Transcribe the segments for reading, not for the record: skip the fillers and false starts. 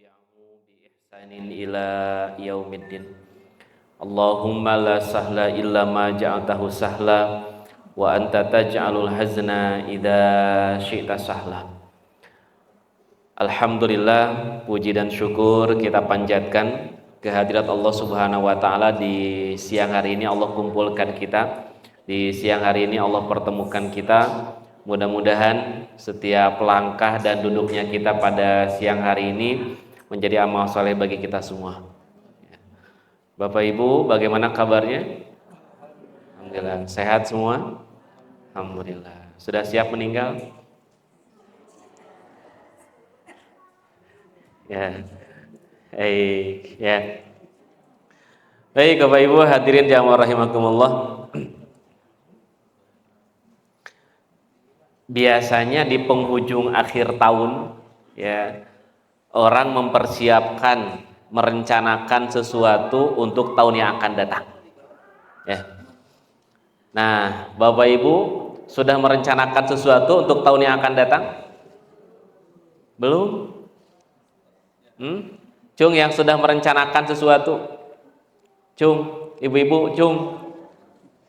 tabi'ahu bi ihsanin ila yaumiddin. Allahumma la sahla illa ma ja'altahu sahla wa anta taj'alul hazna idza syi'ta sahla. Alhamdulillah, puji dan syukur kita panjatkan kehadirat Allah Subhanahu wa taala. Di siang hari ini Allah kumpulkan kita. Di siang hari ini Allah pertemukan kita. Mudah-mudahan setiap langkah dan duduknya kita pada siang hari ini menjadi amal soleh bagi kita semua. Bapak Ibu, bagaimana kabarnya? Alhamdulillah, sehat semua? Alhamdulillah. Sudah siap meninggal? Ya. Baik, ya. Baik, Bapak Ibu hadirin jamaah rahimakumullah. Biasanya di penghujung akhir tahun, ya, orang mempersiapkan, merencanakan sesuatu untuk tahun yang akan datang. Ya. Nah, Bapak Ibu sudah merencanakan sesuatu untuk tahun yang akan datang? Belum? Cung yang sudah merencanakan sesuatu? Cung, ibu-ibu, cung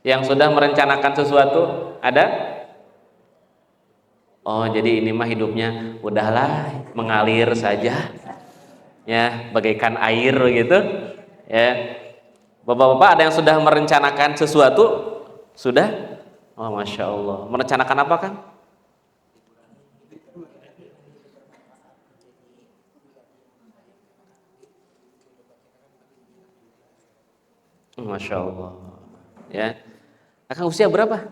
yang sudah merencanakan sesuatu ada? Oh, jadi ini mah hidupnya udahlah mengalir saja, ya, bagaikan air gitu, ya. Bapak-bapak ada yang sudah merencanakan sesuatu? Sudah? Oh, Masya Allah. Merencanakan apa, kan? Masya Allah. Ya. Akang usia berapa?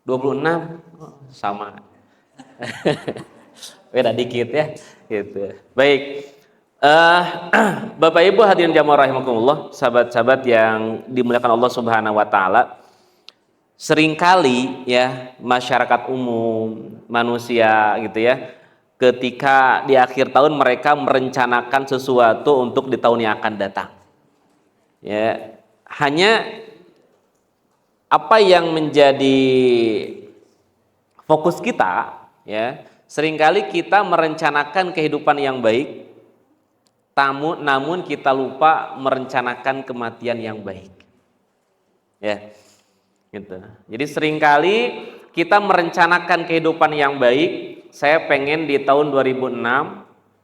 26. Oh, sama. Beda dikit ya, gitu. Baik. Bapak Ibu hadirin jamaah rahimakumullah, sahabat-sahabat yang dimuliakan Allah Subhanahu wa taala. Seringkali ya masyarakat umum, manusia gitu ya, ketika di akhir tahun mereka merencanakan sesuatu untuk di tahun yang akan datang. Ya, hanya apa yang menjadi fokus kita, ya, seringkali kita merencanakan kehidupan yang baik, namun kita lupa merencanakan kematian yang baik, ya, gitu. Jadi seringkali kita merencanakan kehidupan yang baik. Saya pengen di tahun 2006,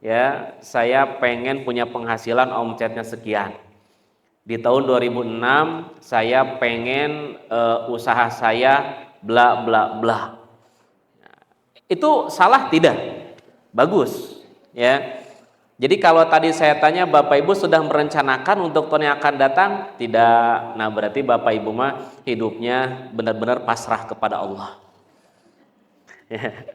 ya, saya pengen punya penghasilan omsetnya sekian. Di tahun 2006 saya pengen usaha saya bla bla bla. Itu salah tidak? Bagus, ya. Jadi kalau tadi saya tanya Bapak Ibu sudah merencanakan untuk tahun yang akan datang? Tidak. Nah, berarti Bapak Ibu mah hidupnya benar-benar pasrah kepada Allah. Ya,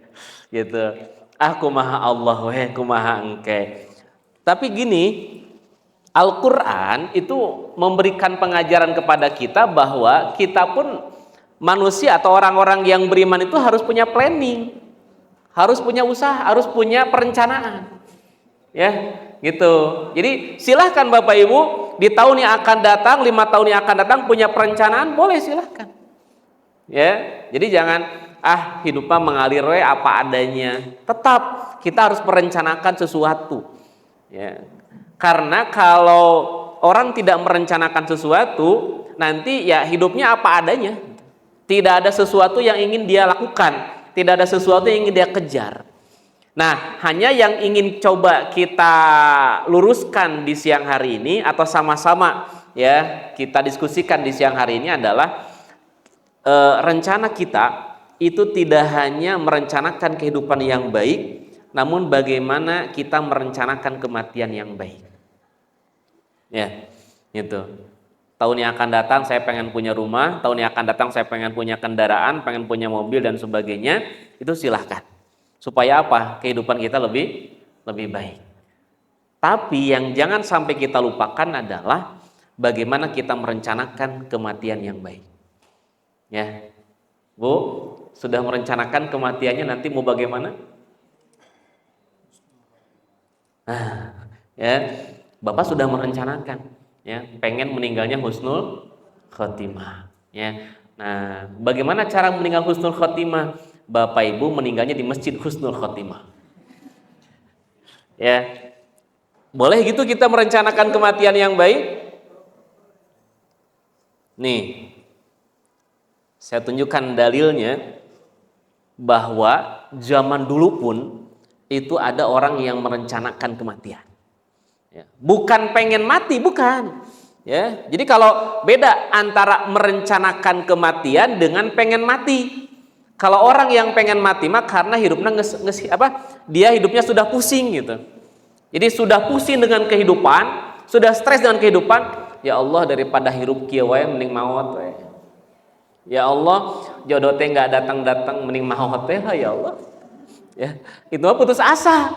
gitu. Kumaha Allah weh, kumaha engke. Tapi gini, Al-Quran itu memberikan pengajaran kepada kita bahwa kita pun manusia atau orang-orang yang beriman itu harus punya planning, harus punya usaha, harus punya perencanaan, ya, gitu. Jadi silahkan Bapak Ibu di tahun yang akan datang, 5 tahun yang akan datang punya perencanaan, boleh silahkan, ya. Jadi jangan hidupnya mengalir apa adanya. Tetap kita harus merencanakan sesuatu, ya. Karena kalau orang tidak merencanakan sesuatu, nanti ya hidupnya apa adanya. Tidak ada sesuatu yang ingin dia lakukan, tidak ada sesuatu yang ingin dia kejar. Nah, hanya yang ingin coba kita luruskan di siang hari ini atau sama-sama ya kita diskusikan di siang hari ini adalah rencana kita itu tidak hanya merencanakan kehidupan yang baik, namun bagaimana kita merencanakan kematian yang baik. Ya, gitu. Tahun yang akan datang saya pengen punya rumah, tahun yang akan datang saya pengen punya kendaraan, pengen punya mobil dan sebagainya, itu silahkan. Supaya apa? Kehidupan kita lebih baik. Tapi yang jangan sampai kita lupakan adalah bagaimana kita merencanakan kematian yang baik. Ya. Bu, sudah merencanakan kematiannya nanti mau bagaimana? Ya. Bapak sudah merencanakan, ya, pengen meninggalnya husnul khotimah, ya. Nah, bagaimana cara meninggal husnul khotimah? Bapak Ibu meninggalnya di masjid husnul khotimah, ya. Boleh gitu kita merencanakan kematian yang baik? Nih, saya tunjukkan dalilnya bahwa zaman dulu pun itu ada orang yang merencanakan kematian. Ya, bukan pengen mati, bukan. Ya, jadi kalau beda antara merencanakan kematian dengan pengen mati. Kalau orang yang pengen mati mah karena hidupnya dia hidupnya sudah pusing gitu. Jadi sudah pusing dengan kehidupan, sudah stres dengan kehidupan. Ya Allah, daripada hirup kieu wae mending maot we. Ya Allah, jodoh teh nggak datang-datang mending maot teh ya Allah. Ya, itu mah putus asa.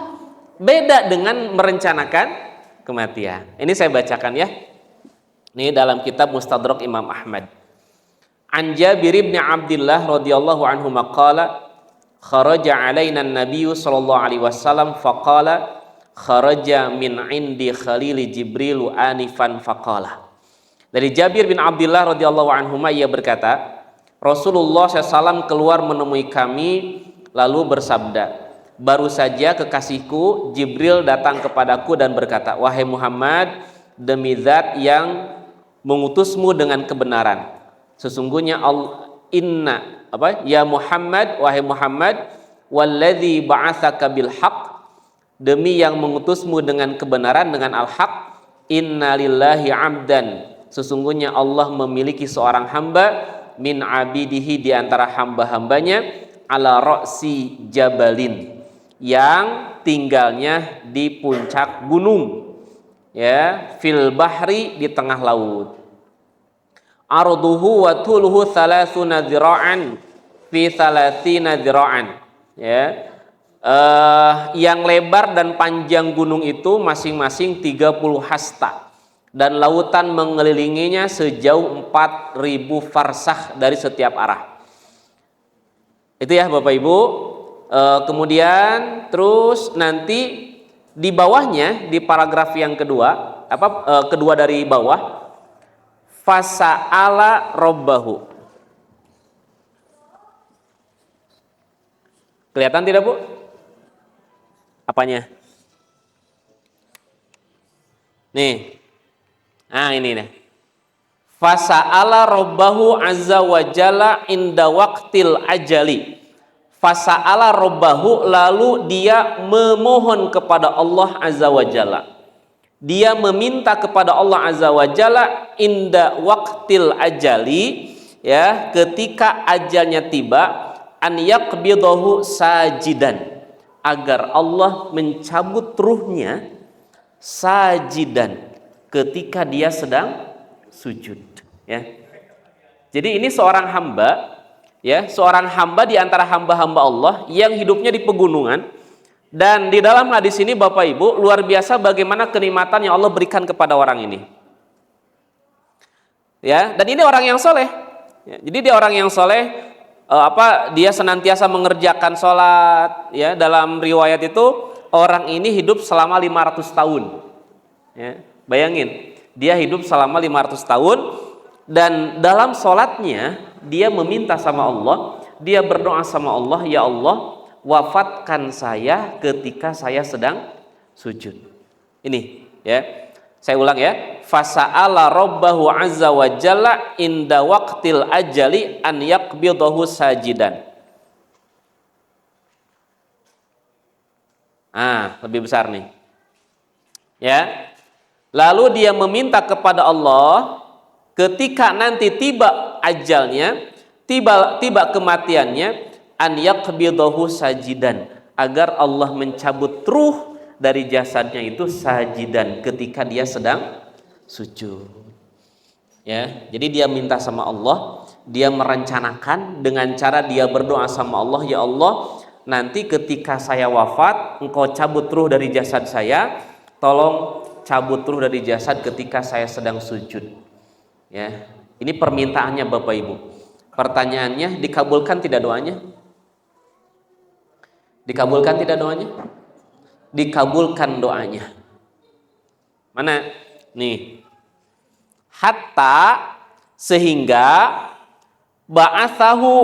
Beda dengan merencanakan kematian. Ini saya bacakan ya. Ini dalam kitab Mustadrak Imam Ahmad. An Jabir bin Abdullah radhiyallahu anhu maqala kharaja alaina an-nabiy sallallahu alaihi wasallam faqala kharaja min indi khalili Jibril anifan faqala. Dari Jabir bin Abdullah radhiyallahu anhu ia berkata, Rasulullah SAW keluar menemui kami lalu bersabda, baru saja kekasihku Jibril datang kepadaku dan berkata, wahai Muhammad, demi zat yang mengutusmu dengan kebenaran, sesungguhnya ya Muhammad, wahai Muhammad, walladzi ba'atsaka bil haqq, demi yang mengutusmu dengan kebenaran, dengan al-haq, innalillahi abdan, sesungguhnya Allah memiliki seorang hamba, min abidihi, di antara hamba-hambanya, ala ra'si jabalin, yang tinggalnya di puncak gunung, ya, fil bahri, di tengah laut, arduhu wa tuluhu thalathuna dzira'an fi thalathina dzira'an, ya, yang lebar dan panjang gunung itu masing-masing 30 hasta, dan lautan mengelilinginya sejauh 4000 farsakh dari setiap arah. Itu ya Bapak Ibu. Kemudian terus nanti di bawahnya, di paragraf yang kedua, kedua dari bawah, fasa'ala robbahu. Kelihatan tidak Bu? Apanya? Nih. Nah ini nih. Fasa'ala robbahu azza wa jalla inda waqtil ajali. Fasa'ala robbahu, lalu dia memohon kepada Allah azza wa jalla. Dia meminta kepada Allah azza wa jalla inda waqtil ajali, ya, ketika ajalnya tiba, an yaqbidahu sajidan, agar Allah mencabut ruhnya sajidan, ketika dia sedang sujud, ya. Jadi ini seorang hamba, ya, seorang hamba di antara hamba-hamba Allah yang hidupnya di pegunungan, dan di dalam hadis ini Bapak Ibu, luar biasa bagaimana kenikmatan yang Allah berikan kepada orang ini. Ya, dan ini orang yang soleh. Ya, jadi dia orang yang soleh. Dia senantiasa mengerjakan sholat, ya. Dalam riwayat itu orang ini hidup selama 500 tahun, ya. Bayangin, dia hidup selama 500 tahun, dan dalam sholatnya dia meminta sama Allah, dia berdoa sama Allah, ya Allah, wafatkan saya ketika saya sedang sujud. Ini, ya, saya ulang ya. Fasa'ala robbahu azza wa jalla inda waqtil ajali an yaqbidahu sajidan. Lebih besar nih, ya. Lalu dia meminta kepada Allah ketika nanti tiba ajalnya, tiba kematiannya, an yaqbidahu sajidan, agar Allah mencabut ruh dari jasadnya itu sajidan, ketika dia sedang sujud, ya. Jadi dia minta sama Allah, dia merencanakan dengan cara dia berdoa sama Allah, ya Allah, nanti ketika saya wafat, engkau cabut ruh dari jasad saya, tolong cabut ruh dari jasad ketika saya sedang sujud, ya. Ini permintaannya Bapak Ibu. Pertanyaannya, dikabulkan tidak doanya? Dikabulkan tidak doanya? Dikabulkan doanya. Mana? Nih. Hatta, sehingga ba'atsahu,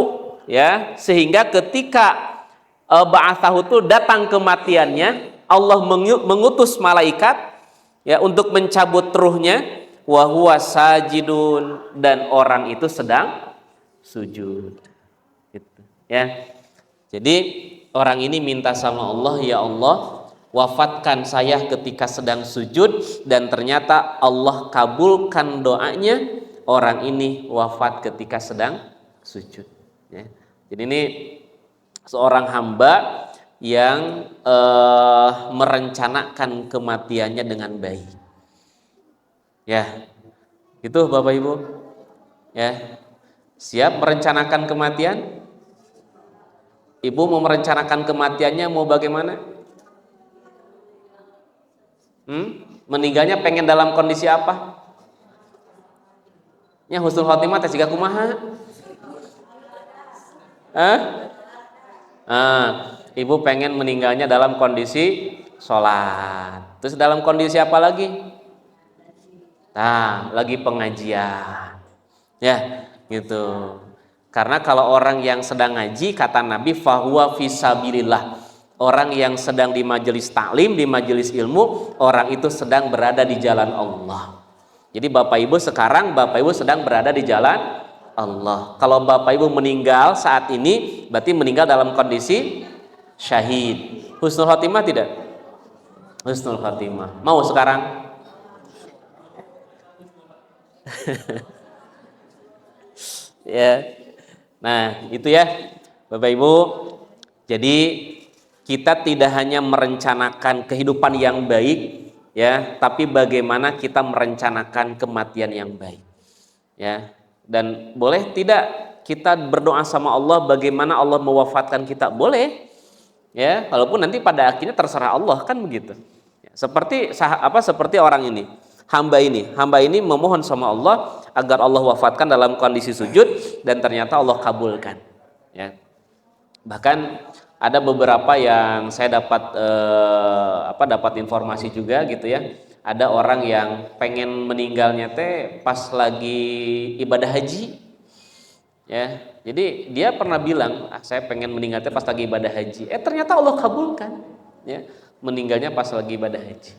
ya, sehingga ketika ba'atsahu itu datang kematiannya, Allah mengutus malaikat ya, untuk mencabut ruhnya, wa huwa sajidun, dan orang itu sedang sujud. Gitu, ya. Jadi orang ini minta sama Allah, ya Allah, wafatkan saya ketika sedang sujud, dan ternyata Allah kabulkan doanya, orang ini wafat ketika sedang sujud, ya. Jadi ini seorang hamba yang merencanakan kematiannya dengan baik, ya. Itu Bapak Ibu, ya. Siap merencanakan kematian? Ibu mau merencanakan kematiannya mau bagaimana? Meninggalnya pengen dalam kondisi apa? Nya husnul khotimah teh siga kumaha? Ibu pengen meninggalnya dalam kondisi sholat. Terus dalam kondisi apa lagi? Nah, lagi pengajian. Ya, gitu. Karena kalau orang yang sedang ngaji, kata Nabi, fahuwa fisabilillah. Orang yang sedang di majelis taklim, di majelis ilmu, orang itu sedang berada di jalan Allah. Jadi Bapak Ibu sekarang, Bapak Ibu sedang berada di jalan Allah. Kalau Bapak Ibu meninggal saat ini, berarti meninggal dalam kondisi syahid. Husnul khotimah tidak? Husnul khotimah. Mau sekarang? Ya. Nah, itu ya Bapak Ibu. Jadi kita tidak hanya merencanakan kehidupan yang baik, ya, tapi bagaimana kita merencanakan kematian yang baik, ya. Dan boleh tidak kita berdoa sama Allah bagaimana Allah mewafatkan kita? Boleh, ya, walaupun nanti pada akhirnya terserah Allah, kan begitu. Seperti orang ini, hamba ini memohon sama Allah agar Allah wafatkan dalam kondisi sujud, dan ternyata Allah kabulkan, ya. Bahkan ada beberapa yang saya dapat informasi juga gitu, ya. Ada orang yang pengen meninggalnya teh pas lagi ibadah haji, ya. Jadi dia pernah bilang, saya pengen meninggal teh pas lagi ibadah haji. Ternyata Allah kabulkan, ya, meninggalnya pas lagi ibadah haji.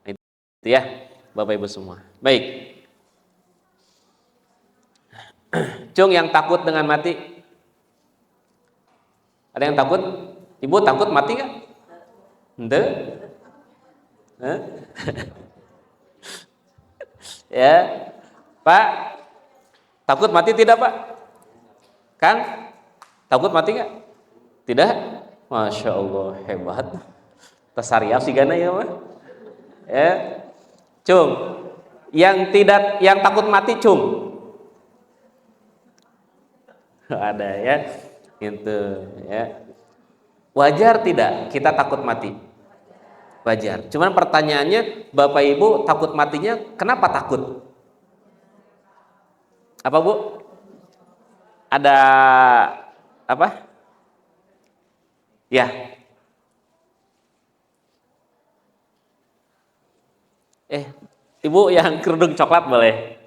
Nah, itu ya Bapak Ibu semua. Baik. Cung, yang takut dengan mati? Ada yang takut? Ibu takut mati nggak? Ente? Ya, Pak, takut mati tidak, Pak? Kang, takut mati nggak? Tidak? Masya Allah, hebat. Tasariaf sih gana ya, Pak. Ya, Cung, yang takut mati, Cung. Ada, ya, gitu, ya. Wajar tidak kita takut mati? Wajar. Cuman pertanyaannya, Bapak Ibu takut matinya kenapa takut? Apa, Bu? Ada apa? Ya. Ibu yang kerudung coklat boleh?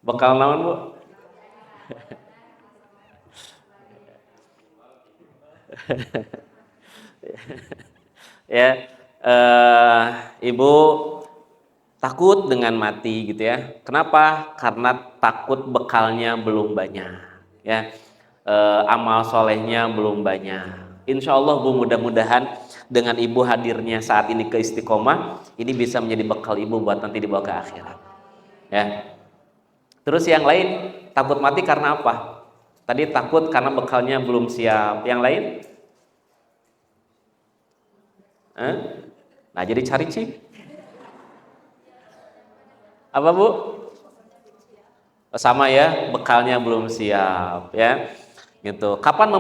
Bekal naon, Bu? Ya, Ibu takut dengan mati gitu, ya. Kenapa? Karena takut bekalnya belum banyak, ya. Amal solehnya belum banyak. Insya Allah, Bu, mudah-mudahan dengan Ibu hadirnya saat ini ke Istiqomah, ini bisa menjadi bekal Ibu buat nanti dibawa ke akhirat, ya. Terus yang lain, takut mati karena apa? Tadi takut karena bekalnya belum siap. Yang lain? Nah, jadi cari sih. Apa, Bu? Sama ya, bekalnya belum siap, ya. Gitu. Kapan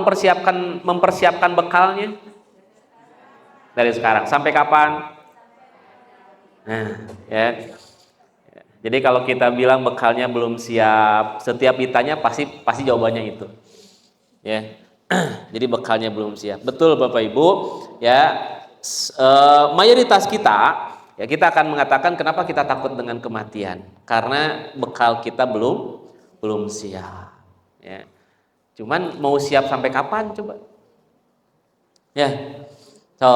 mempersiapkan bekalnya? Dari sekarang. Sampai kapan? Nah, ya. Jadi kalau kita bilang bekalnya belum siap, setiap ditanya pasti jawabannya itu, ya. Jadi bekalnya belum siap. Betul Bapak Ibu, ya. Mayoritas kita, ya, kita akan mengatakan kenapa kita takut dengan kematian? Karena bekal kita belum siap, ya. Cuman mau siap sampai kapan coba? Ya. So,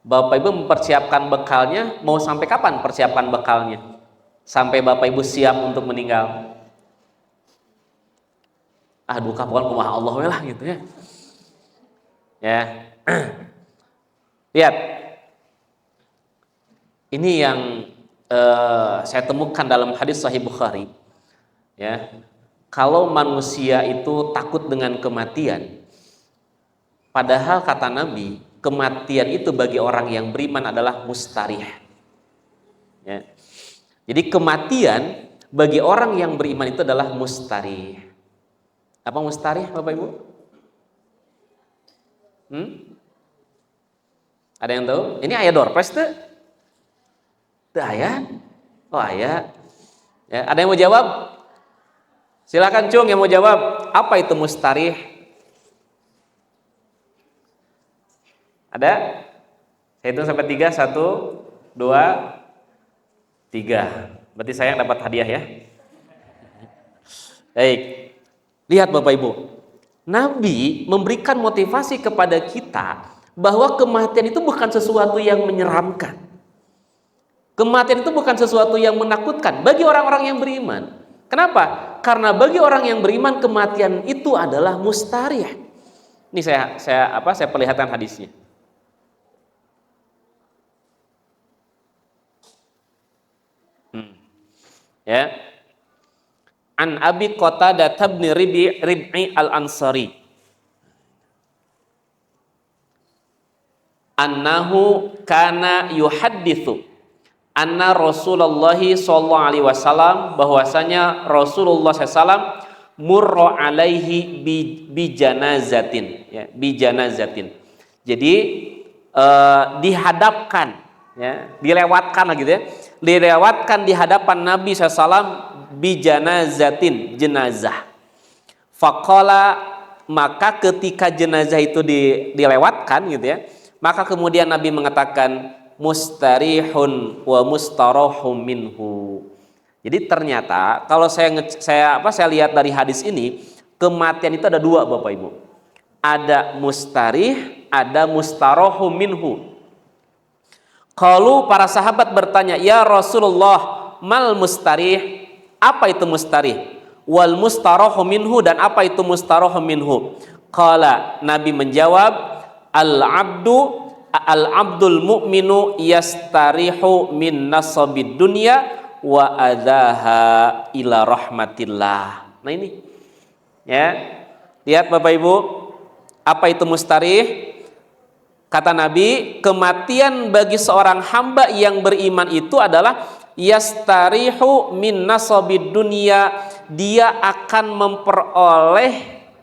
Bapak Ibu mempersiapkan bekalnya, mau sampai kapan persiapan bekalnya? Sampai Bapak Ibu siap untuk meninggal. Duka pokoknya kumaha Allah we lah gitu ya. Ya. Lihat. Ini yang saya temukan dalam hadis Sahih Bukhari. Ya. Kalau manusia itu takut dengan kematian, padahal kata Nabi, kematian itu bagi orang yang beriman adalah mustarih. Ya. Jadi kematian bagi orang yang beriman itu adalah mustarih. Apa mustarih, Bapak Ibu? Ada yang tahu? Ini ayat doorpress tuh? Tuh ayat? Oh ayat. Ya, ada yang mau jawab? Silakan Cung yang mau jawab. Apa itu mustarih? Ada? Saya hitung sampai 3. 1, 2, 3. Berarti saya yang dapat hadiah ya. Baik. Lihat Bapak Ibu. Nabi memberikan motivasi kepada kita bahwa kematian itu bukan sesuatu yang menyeramkan. Kematian itu bukan sesuatu yang menakutkan bagi orang-orang yang beriman. Kenapa? Karena bagi orang yang beriman kematian itu adalah mustarih. Ini saya perlihatkan hadisnya. Ya. An Abi Qatadah bin Rib'i al-Ansari annahu kana yuhadditsu anna Rasulullah sallallahu alaihi wasallam, bahwasanya Rasulullah sallallahu murra alaihi bi janazatin, ya, bi janazatin. Jadi dihadapkan, ya, dilewatkan gitu ya. Dilewatkan di hadapan Nabi sallallahu bi janazatin, jenazah. Faqala, maka ketika jenazah itu dilewatkan gitu ya, maka kemudian Nabi mengatakan mustarihun wa mustarahum minhu. Jadi ternyata kalau saya lihat dari hadis ini, kematian itu ada 2 Bapak Ibu. Ada mustarih, ada mustarahum minhu. Kalau para sahabat bertanya, "Ya Rasulullah, mal mustarih?" Apa itu mustarih? Wal mustarahum minhu, dan apa itu mustarahum minhu? Qala, Nabi menjawab, Al-abdul mu'minu yastarihu min nasabid dunya wa adaha ila rahmatillah. Nah ini, ya, lihat Bapak Ibu, apa itu mustarih? Kata Nabi, kematian bagi seorang hamba yang beriman itu adalah yastarihu min nasabid dunya, dia akan memperoleh,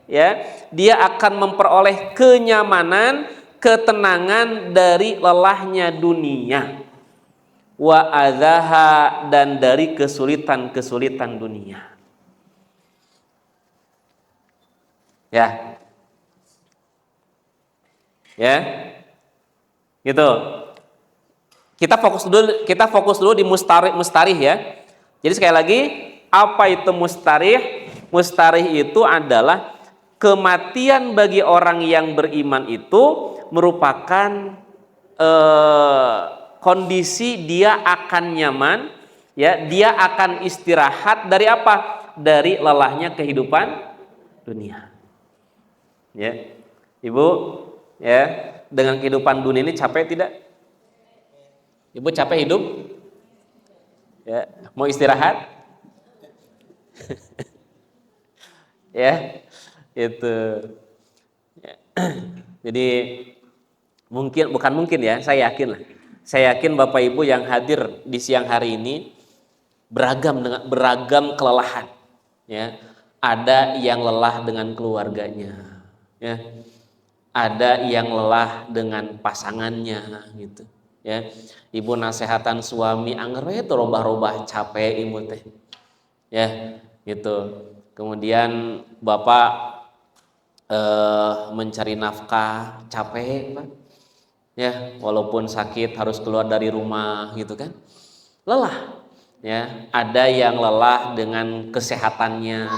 ya, dia akan memperoleh kenyamanan, ketenangan dari lelahnya dunia, wa adzaha, dan dari kesulitan-kesulitan dunia. Ya. Ya. Gitu. Kita fokus dulu di mustarih ya. Jadi sekali lagi, apa itu mustarih? Mustarih itu adalah kematian bagi orang yang beriman itu merupakan kondisi dia akan nyaman, ya, dia akan istirahat dari apa? Dari lelahnya kehidupan dunia. Ya. Ibu, ya, dengan kehidupan dunia ini capek tidak? Ibu capek hidup? Ya, mau istirahat? Ya, itu. Ya. Jadi bukan mungkin ya, saya yakin lah. Saya yakin Bapak Ibu yang hadir di siang hari ini beragam kelelahan. Ya, ada yang lelah dengan keluarganya. Ya. Ada yang lelah dengan pasangannya gitu. Ya, ibu nasehatan suami angger itu robah-robah capek ibu teh, ya gitu. Kemudian bapak mencari nafkah capek Pak, ya, walaupun sakit harus keluar dari rumah gitu kan, lelah, ya. Ada yang lelah dengan kesehatannya,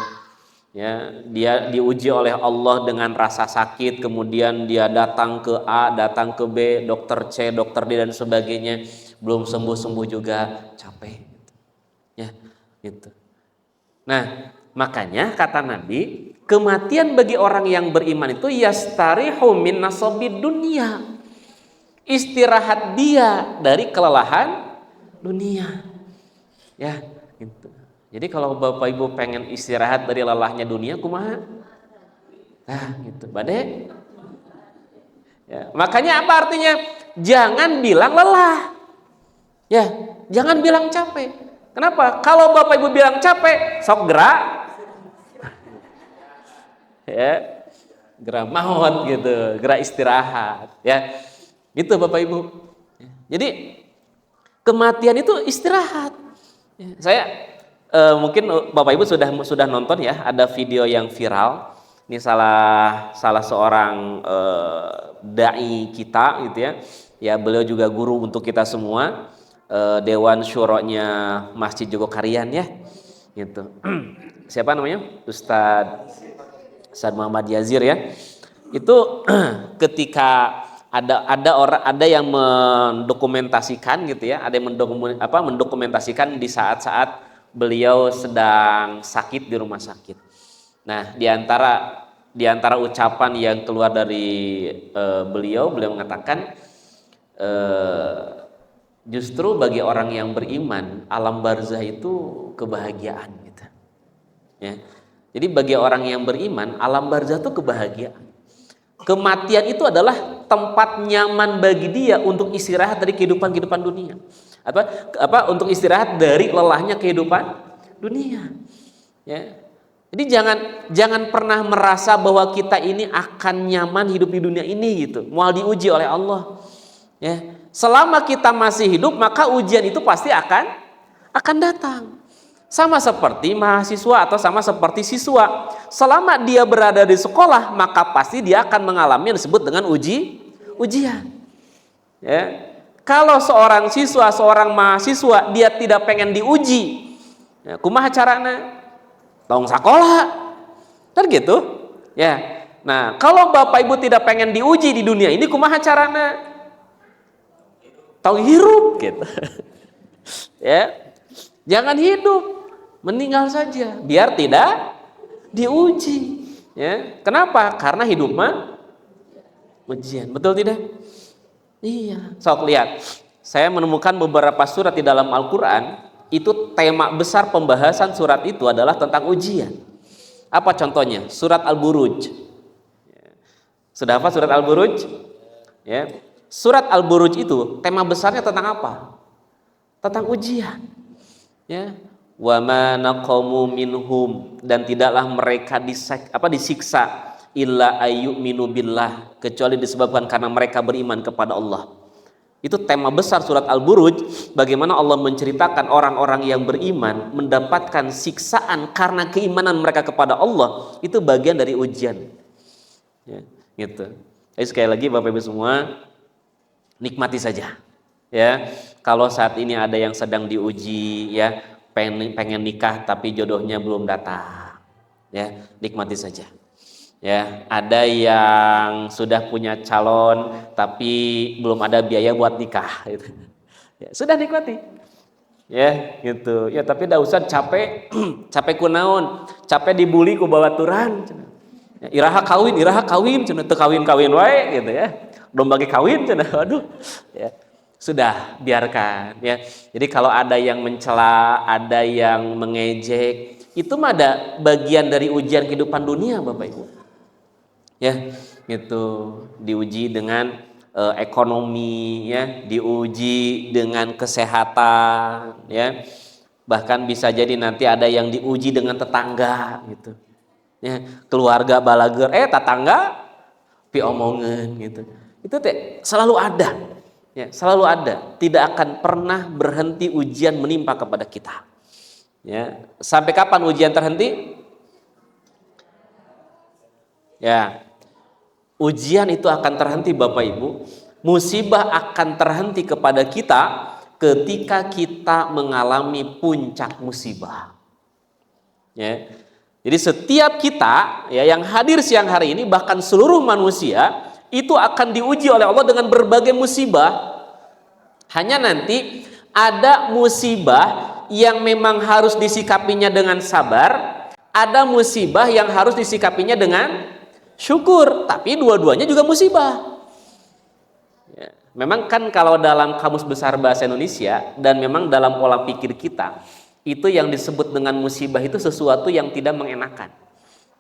Ya, dia diuji oleh Allah dengan rasa sakit, kemudian dia datang ke A, datang ke B, dokter C, dokter D dan sebagainya, belum sembuh-sembuh juga, capek. Ya, gitu. Nah, makanya kata Nabi, kematian bagi orang yang beriman itu yastarihu min nasabid dunia. Istirahat dia dari kelelahan dunia. Ya, gitu. Jadi kalau Bapak Ibu pengen istirahat dari lelahnya dunia, kumaha? Nah, gitu. Bade. Ya, makanya apa artinya? Jangan bilang lelah. Ya, jangan bilang capek. Kenapa? Kalau Bapak Ibu bilang capek, sok gerak. Ya, gerak maut gitu, gerak istirahat. Ya, gitu Bapak Ibu. Jadi kematian itu istirahat. Ya, saya mungkin Bapak Ibu sudah nonton ya, ada video yang viral. Ini salah seorang dai kita gitu ya. Ya, beliau juga guru untuk kita semua. Dewan Syuronya Masjid Jogokarian ya. Gitu. Siapa namanya? Ustadz Muhammad Yazir ya. Itu ketika ada yang mendokumentasikan gitu ya, ada yang mendokumentasikan di saat-saat beliau sedang sakit di rumah sakit. Nah, di antara ucapan yang keluar dari beliau mengatakan justru bagi orang yang beriman alam barzah itu kebahagiaan gitu. Ya. Jadi bagi orang yang beriman alam barzah itu kebahagiaan. Kematian itu adalah tempat nyaman bagi dia untuk istirahat dari kehidupan dunia. Untuk istirahat dari lelahnya kehidupan dunia. Ya. Jadi jangan pernah merasa bahwa kita ini akan nyaman hidup di dunia ini gitu. Mau diuji oleh Allah. Ya. Selama kita masih hidup, maka ujian itu pasti akan datang. Sama seperti mahasiswa atau sama seperti siswa. Selama dia berada di sekolah, maka pasti dia akan mengalami yang disebut dengan ujian. Ya. Kalau seorang mahasiswa, dia tidak pengen diuji, ya, kumaha carana? Tong sakola. Kan gitu? Ya. Nah, kalau Bapak Ibu tidak pengen diuji di dunia ini, kumaha carana? Tong hirup gitu. Ya. Jangan hidup. Meninggal saja biar tidak diuji ya. Kenapa? Karena hidup mah ujian, betul tidak? Iya. Sok lihat, saya menemukan beberapa surat di dalam Al-Quran itu tema besar pembahasan surat itu adalah tentang ujian. Apa contohnya? Surat Al-Buruj. Sudah apa surat Al-Buruj? Ya. Surat Al-Buruj itu tema besarnya tentang apa? Tentang ujian. Ya. Wa ma naqamu minhum, dan tidaklah mereka disiksa illa ayyuminu billah, kecuali disebabkan karena mereka beriman kepada Allah. Itu tema besar surat Al-Buruj, bagaimana Allah menceritakan orang-orang yang beriman mendapatkan siksaan karena keimanan mereka kepada Allah. Itu bagian dari ujian ya, gitu. Jadi sekali lagi Bapak Ibu semua, nikmati saja ya. Kalau saat ini ada yang sedang diuji ya, pengen nikah tapi jodohnya belum datang ya, nikmati saja ya. Ada yang sudah punya calon tapi belum ada biaya buat nikah gitu. Ya, sudah nikmati ya gitu ya, tapi dah usah capek capek kunaon, capek dibully ku babaturan ya, iraha kawin cenah teu kawin wae gitu ya, domba ge kawin cenah. Waduh ya, sudah biarkan ya. Jadi kalau ada yang mencela, ada yang mengejek, itu mah ada bagian dari ujian kehidupan dunia Bapak Ibu ya, gitu. Diuji dengan ekonomi ya, diuji dengan kesehatan ya, bahkan bisa jadi nanti ada yang diuji dengan tetangga gitu ya, keluarga balager tetangga piomongan gitu. Itu selalu ada ya, selalu ada, tidak akan pernah berhenti ujian menimpa kepada kita ya. Sampai kapan ujian terhenti? Ya, ujian itu akan terhenti Bapak Ibu. Musibah akan terhenti kepada kita ketika kita mengalami puncak musibah ya. Jadi setiap kita ya yang hadir siang hari ini, bahkan seluruh manusia itu akan diuji oleh Allah dengan berbagai musibah. Hanya nanti ada musibah yang memang harus disikapinya dengan sabar, ada musibah yang harus disikapinya dengan syukur, tapi dua-duanya juga musibah. Ya, memang kan kalau dalam Kamus Besar Bahasa Indonesia dan memang dalam pola pikir kita, itu yang disebut dengan musibah itu sesuatu yang tidak mengenakan.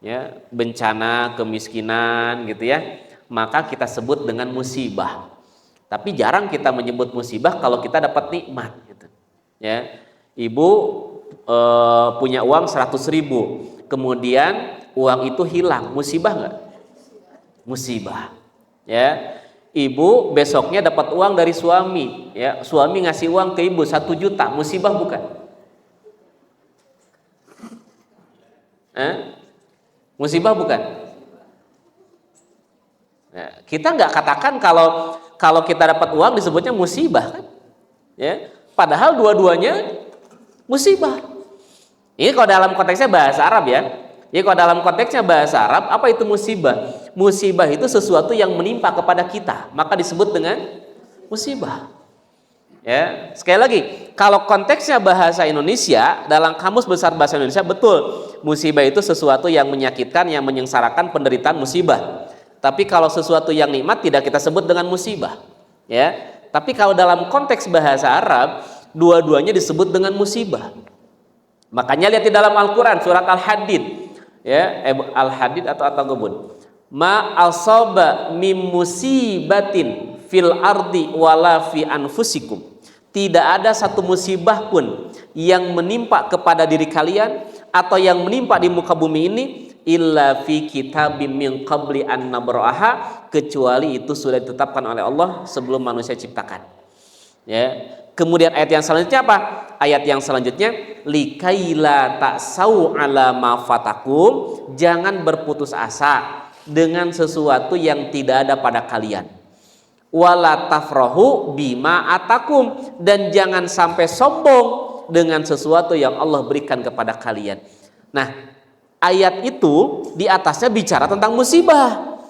Ya, bencana, kemiskinan gitu ya, maka kita sebut dengan musibah. Tapi jarang kita menyebut musibah kalau kita dapat nikmat gitu. Ya, ibu punya uang 100.000, kemudian uang itu hilang, musibah nggak? Musibah. Ya, ibu besoknya dapat uang dari suami, ya, suami ngasih uang ke ibu 1 juta, musibah bukan? Musibah bukan? Nah, kita nggak katakan kalau kita dapat uang disebutnya musibah kan? Ya, padahal dua-duanya musibah. Ini kalau dalam konteksnya bahasa Arab ya. Jadi kalau dalam konteksnya bahasa Arab, apa itu musibah? Musibah itu sesuatu yang menimpa kepada kita, maka disebut dengan musibah. Ya, sekali lagi, kalau konteksnya bahasa Indonesia, dalam Kamus Besar Bahasa Indonesia betul, musibah itu sesuatu yang menyakitkan, yang menyengsarakan, penderitaan, musibah. Tapi kalau sesuatu yang nikmat tidak kita sebut dengan musibah. Ya, tapi kalau dalam konteks bahasa Arab, dua-duanya disebut dengan musibah. Makanya lihat di dalam Al-Quran surat Al-Hadid, ya, Al-Hadid atau At-Taghabun, ma asaba mim musibatin fil ardi wala fi anfusikum. Tidak ada satu musibah pun yang menimpa kepada diri kalian atau yang menimpa di muka bumi ini illa fi kitabim min qabli an nabraha, kecuali itu sudah ditetapkan oleh Allah sebelum manusia ciptakan. Ya. Kemudian ayat yang selanjutnya apa? Ayat yang selanjutnya likaila ta'sau ala ma fatakum, jangan berputus asa dengan sesuatu yang tidak ada pada kalian. Wala tafrahu bima atakum, dan jangan sampai sombong dengan sesuatu yang Allah berikan kepada kalian. Nah, ayat itu di atasnya bicara tentang musibah.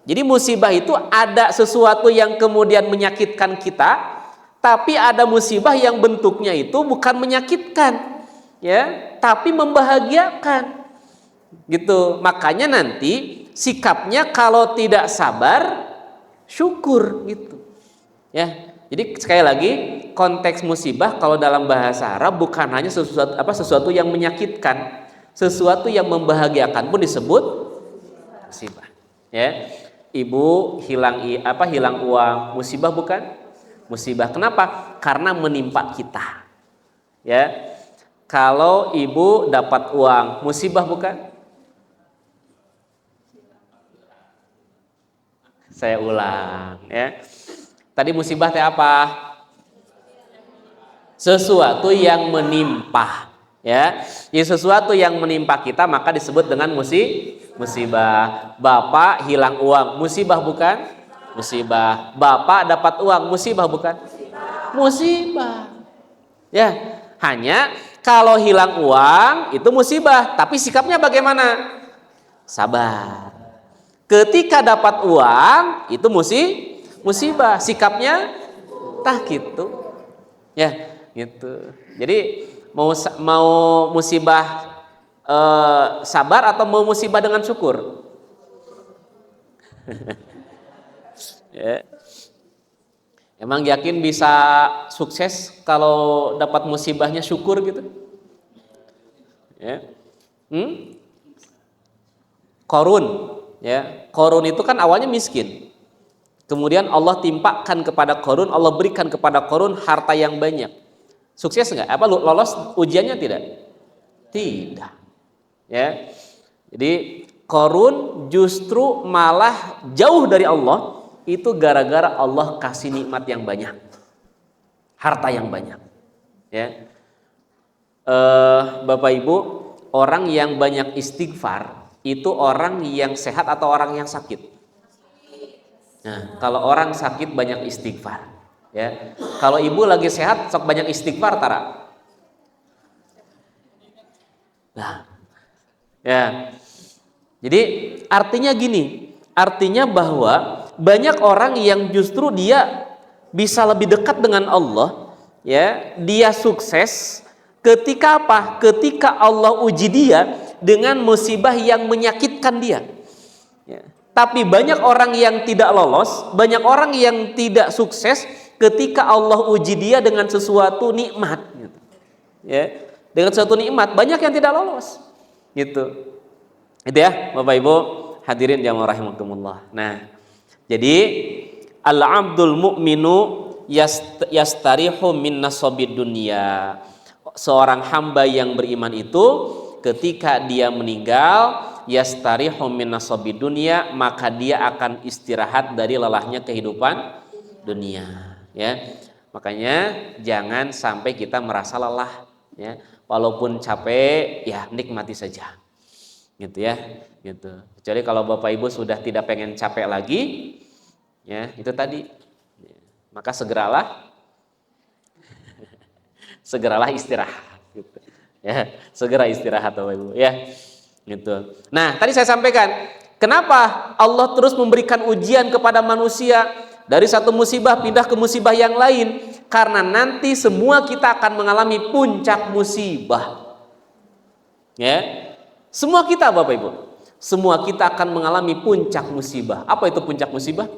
Jadi musibah itu ada sesuatu yang kemudian menyakitkan kita, tapi ada musibah yang bentuknya itu bukan menyakitkan, ya, tapi membahagiakan. Gitu. Makanya nanti sikapnya kalau tidak sabar, syukur gitu. Ya. Jadi sekali lagi, konteks musibah kalau dalam bahasa Arab bukan hanya sesuatu yang menyakitkan, sesuatu yang membahagiakan pun disebut musibah. Ya. Ibu hilang uang, musibah bukan? Musibah. Kenapa? Karena menimpa kita. Ya. Kalau ibu dapat uang, musibah bukan? Saya ulang, ya. Tadi musibah teh apa? Sesuatu yang menimpa, ya. Jadi sesuatu yang menimpa kita maka disebut dengan musibah. Bapak hilang uang, musibah bukan? Musibah. Bapak dapat uang, musibah bukan? Musibah. Ya, hanya kalau hilang uang itu musibah, tapi sikapnya bagaimana? Sabar. Ketika dapat uang itu musibah, sikapnya tah gitu. Ya, gitu. Jadi mau musibah sabar atau mau musibah dengan syukur? Ya. Emang yakin bisa sukses kalau dapat musibahnya syukur gitu? Ya. Qarun, ya. Qarun itu kan awalnya miskin. Kemudian Allah timpakan kepada Qarun, Allah berikan kepada Qarun harta yang banyak. Sukses nggak? Apa lolos ujiannya tidak? Tidak. Ya. Jadi Qarun justru malah jauh dari Allah. Itu gara-gara Allah kasih nikmat yang banyak, harta yang banyak. Ya, Bapak Ibu, orang yang banyak istighfar itu orang yang sehat atau orang yang sakit? Nah, kalau orang sakit banyak istighfar. Ya, kalau ibu lagi sehat sok banyak istighfar, Tara. Nah, Ya. Jadi artinya gini, artinya bahwa banyak orang yang justru dia bisa lebih dekat dengan Allah, ya, dia sukses ketika apa? Ketika Allah uji dia dengan musibah yang menyakitkan dia. Ya. Tapi banyak orang yang tidak lolos, banyak orang yang tidak sukses ketika Allah uji dia dengan sesuatu nikmat. Gitu. Ya, dengan sesuatu nikmat banyak yang tidak lolos. Gitu. Itu ya, Bapak Ibu hadirin jamaah rahimakumullah. Nah, jadi al-abdul mu'minu yastarihu min nasabid dunya. Seorang hamba yang beriman itu ketika dia meninggal yastarihu min nasabid dunya, maka dia akan istirahat dari lelahnya kehidupan dunia, ya. Makanya jangan sampai kita merasa lelah, ya. Walaupun capek, ya nikmati saja. Gitu ya, gitu. Kecuali kalau Bapak Ibu sudah tidak pengen capek lagi, ya itu tadi, maka segeralah istirahat, gitu. Ya, segera istirahat Bapak Ibu, ya, gitu. Nah, tadi saya sampaikan, kenapa Allah terus memberikan ujian kepada manusia dari satu musibah pindah ke musibah yang lain? Karena nanti semua kita akan mengalami puncak musibah, ya. Semua kita Bapak Ibu, semua kita akan mengalami puncak musibah. Apa itu puncak musibah?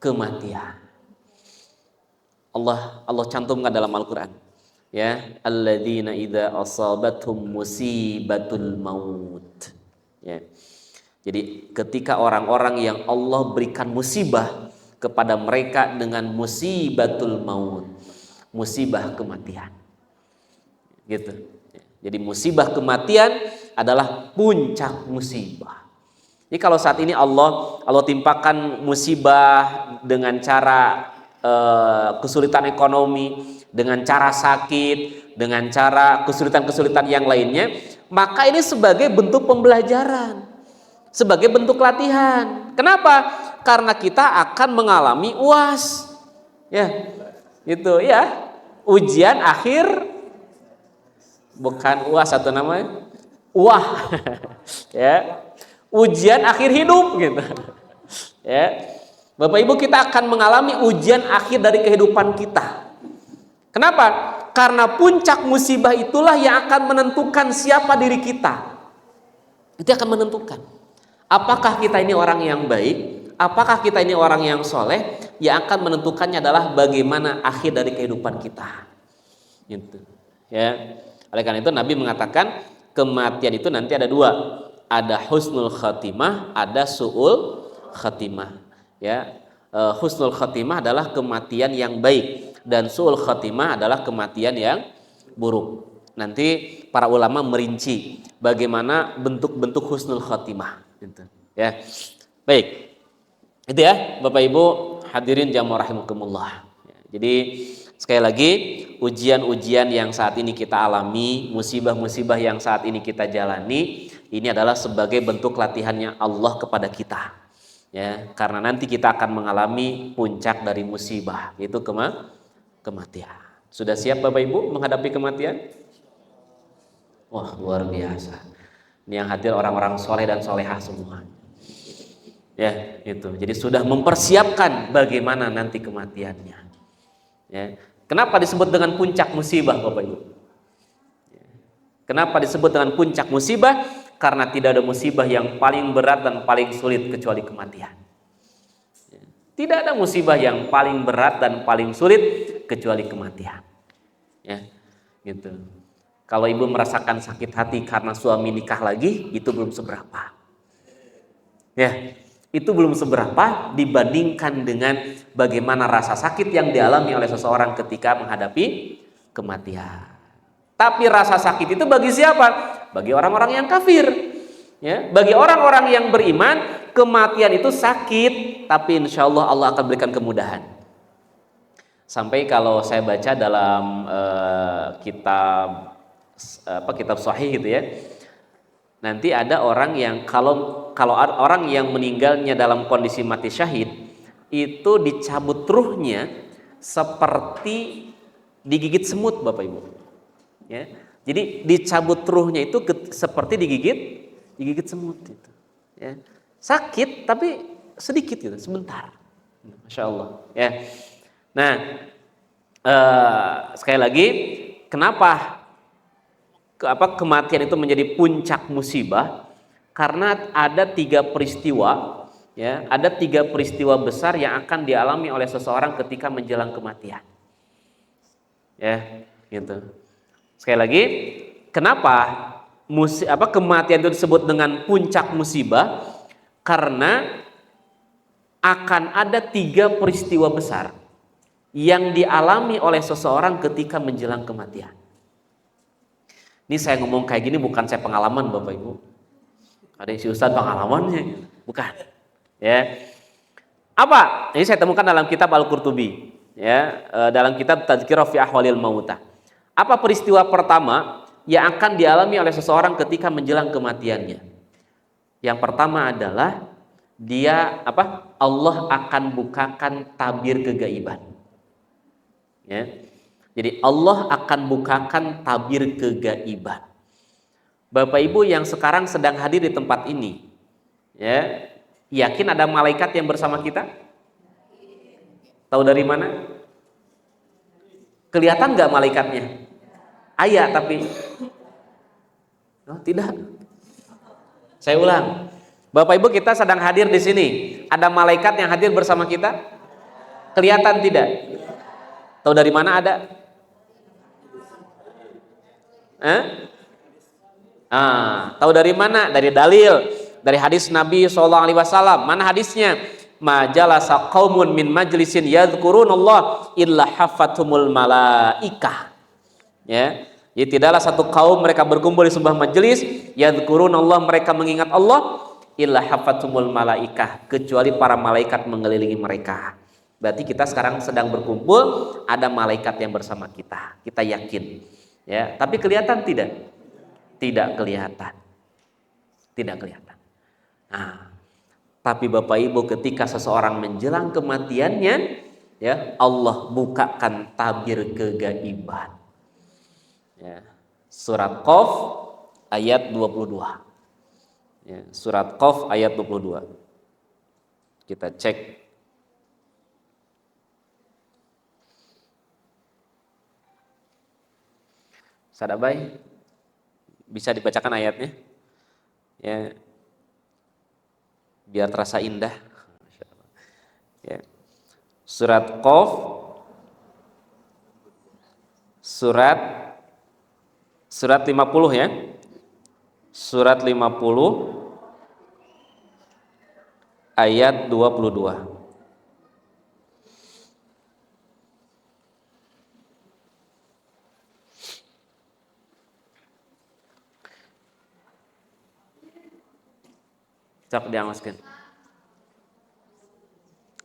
Kematian. Allah cantumkan dalam Al-Quran, ya, alladzina idza asabathum musibatul maut. Ya. Jadi ketika orang-orang yang Allah berikan musibah kepada mereka dengan musibatul maut, musibah kematian. Gitu. Jadi musibah kematian adalah puncak musibah. Jadi kalau saat ini Allah timpakan musibah dengan cara kesulitan ekonomi, dengan cara sakit, dengan cara kesulitan-kesulitan yang lainnya, maka ini sebagai bentuk pembelajaran, sebagai bentuk latihan. Kenapa? Karena kita akan mengalami UAS, ya, gitu ya, ujian akhir. Bukan UAS atau namanya UAH, ya, ujian akhir hidup, gitu, ya. Bapak Ibu, kita akan mengalami ujian akhir dari kehidupan kita. Kenapa? Karena puncak musibah itulah yang akan menentukan siapa diri kita. Itu akan menentukan apakah kita ini orang yang baik, apakah kita ini orang yang soleh. Yang akan menentukannya adalah bagaimana akhir dari kehidupan kita, gitu, ya. Oleh karena itu Nabi mengatakan kematian itu nanti ada dua, ada husnul khatimah, ada su'ul khatimah, ya. Husnul khatimah adalah kematian yang baik dan su'ul khatimah adalah kematian yang buruk. Nanti para ulama merinci bagaimana bentuk-bentuk husnul khatimah, gitu, ya. Baik, itu ya Bapak Ibu hadirin jamaah rahimakumullah. Jadi sekali lagi, ujian-ujian yang saat ini kita alami, musibah-musibah yang saat ini kita jalani, ini adalah sebagai bentuk latihannya Allah kepada kita, ya. Karena nanti kita akan mengalami puncak dari musibah, yaitu kematian. Sudah siap Bapak Ibu menghadapi kematian? Wah, luar biasa. Ini yang hadir orang-orang soleh dan solehah semua, ya, itu. Jadi sudah mempersiapkan bagaimana nanti kematiannya. Ya. Kenapa disebut dengan puncak musibah Bapak Ibu? Kenapa disebut dengan puncak musibah? Karena tidak ada musibah yang paling berat dan paling sulit kecuali kematian. Tidak ada musibah yang paling berat dan paling sulit kecuali kematian, ya, gitu. Kalau ibu merasakan sakit hati karena suami nikah lagi, itu belum seberapa, ya. Itu belum seberapa dibandingkan dengan bagaimana rasa sakit yang dialami oleh seseorang ketika menghadapi kematian. Tapi rasa sakit itu bagi siapa? Bagi orang-orang yang kafir, ya. Bagi orang-orang yang beriman, kematian itu sakit, tapi insya Allah Allah akan berikan kemudahan. Sampai kalau saya baca dalam kitab Sahih gitu ya, nanti ada orang yang kalau orang yang meninggalnya dalam kondisi mati syahid itu dicabut ruhnya seperti digigit semut Bapak Ibu, ya, Jadi dicabut ruhnya itu seperti digigit semut gitu. Ya. Sakit tapi sedikit gitu, sebentar. Masya Allah. Ya. Nah, sekali lagi, kenapa kematian itu menjadi puncak musibah? Karena ada 3 peristiwa, ya, ada 3 peristiwa besar yang akan dialami oleh seseorang ketika menjelang kematian. Ya, gitu. Sekali lagi, kenapa kematian itu disebut dengan puncak musibah? Karena akan ada 3 peristiwa besar yang dialami oleh seseorang ketika menjelang kematian. Ini saya ngomong kayak gini bukan saya pengalaman Bapak Ibu. Ada si Ustadz pengalamannya, bukan. Ya. Apa? Ini saya temukan dalam kitab Al-Qurtubi, ya, dalam kitab Tazkirah fi Ahwalil Mautah. Apa peristiwa pertama yang akan dialami oleh seseorang ketika menjelang kematiannya? Yang pertama adalah Allah akan bukakan tabir kegaiban. Ya. Jadi Allah akan bukakan tabir kegaiban. Bapak Ibu yang sekarang sedang hadir di tempat ini, ya, yakin ada malaikat yang bersama kita? Tahu dari mana? Kelihatan nggak malaikatnya? Ayat tapi tidak. Saya ulang. Bapak Ibu kita sedang hadir di sini. Ada malaikat yang hadir bersama kita? Kelihatan tidak? Tahu dari mana ada? Tahu dari mana? Dari dalil, dari hadis Nabi SAW. Mana hadisnya? Majalasa qaumun min majlisin yadhkurunallah illa haffathumul malaikah. Ya. Jadi tidaklah satu kaum mereka berkumpul di sebuah majelis yadhkurunallah, mereka mengingat Allah, illa haffathumul malaikah, kecuali para malaikat mengelilingi mereka. Berarti kita sekarang sedang berkumpul, ada malaikat yang bersama kita. Kita yakin. Ya, tapi kelihatan tidak? Tidak kelihatan. Tidak kelihatan. Nah, tapi Bapak Ibu ketika seseorang menjelang kematiannya, ya, Allah bukakan tabir kegaiban. Ya. Surat Qaf ayat 22. Ya, surat Qaf ayat 22. Kita cek. Sadabai, bisa dibacakan ayatnya? Ya. Biar terasa indah. Ya. Surat Qaf surat 50 ya. Surat 50 ayat 22. Cak diamaskan.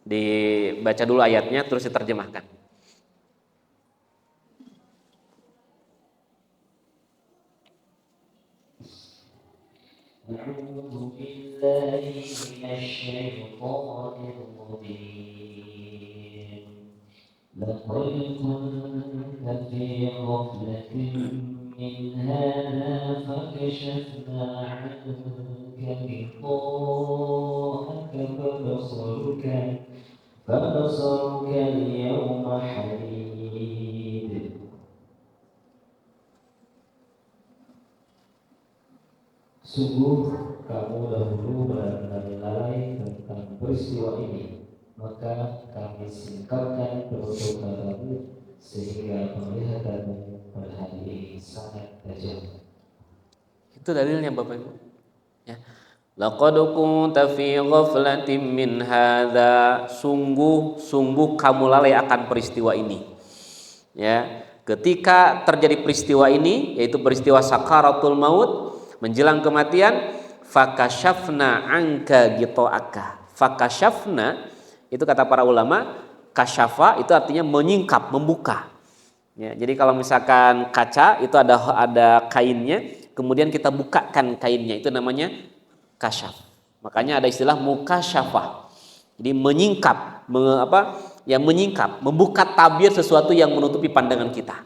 Dibaca dulu ayatnya terus diterjemahkan. A'udzu billahi minasy syaithanir rajim. Laqad kunta fi ghaflatin min hadha fakashafna 'anka ghita'aka fabasarka al-yawma hadid. Sungguh kamu dahulu berandai-andai tentang peristiwa ini, maka kami singkapkan penutup matamu sehingga penglihatanmu pada hari ini sangat tajam. Itu dalilnya Bapak Ibu. Ya. Laqad kunta fi ghaflatin min hadza, sungguh kamu lalai akan peristiwa ini. Ya, ketika terjadi peristiwa ini, yaitu peristiwa sakaratul maut, menjelang kematian, fakashafna anka ghita'aka. Fakashafna itu kata para ulama, kasyafa itu artinya menyingkap, membuka. Ya, jadi kalau misalkan kaca itu ada kainnya, kemudian kita bukakan kainnya, itu namanya kasyaf. Makanya ada istilah mukasyafah. Jadi menyingkap, menyingkap, membuka tabir sesuatu yang menutupi pandangan kita.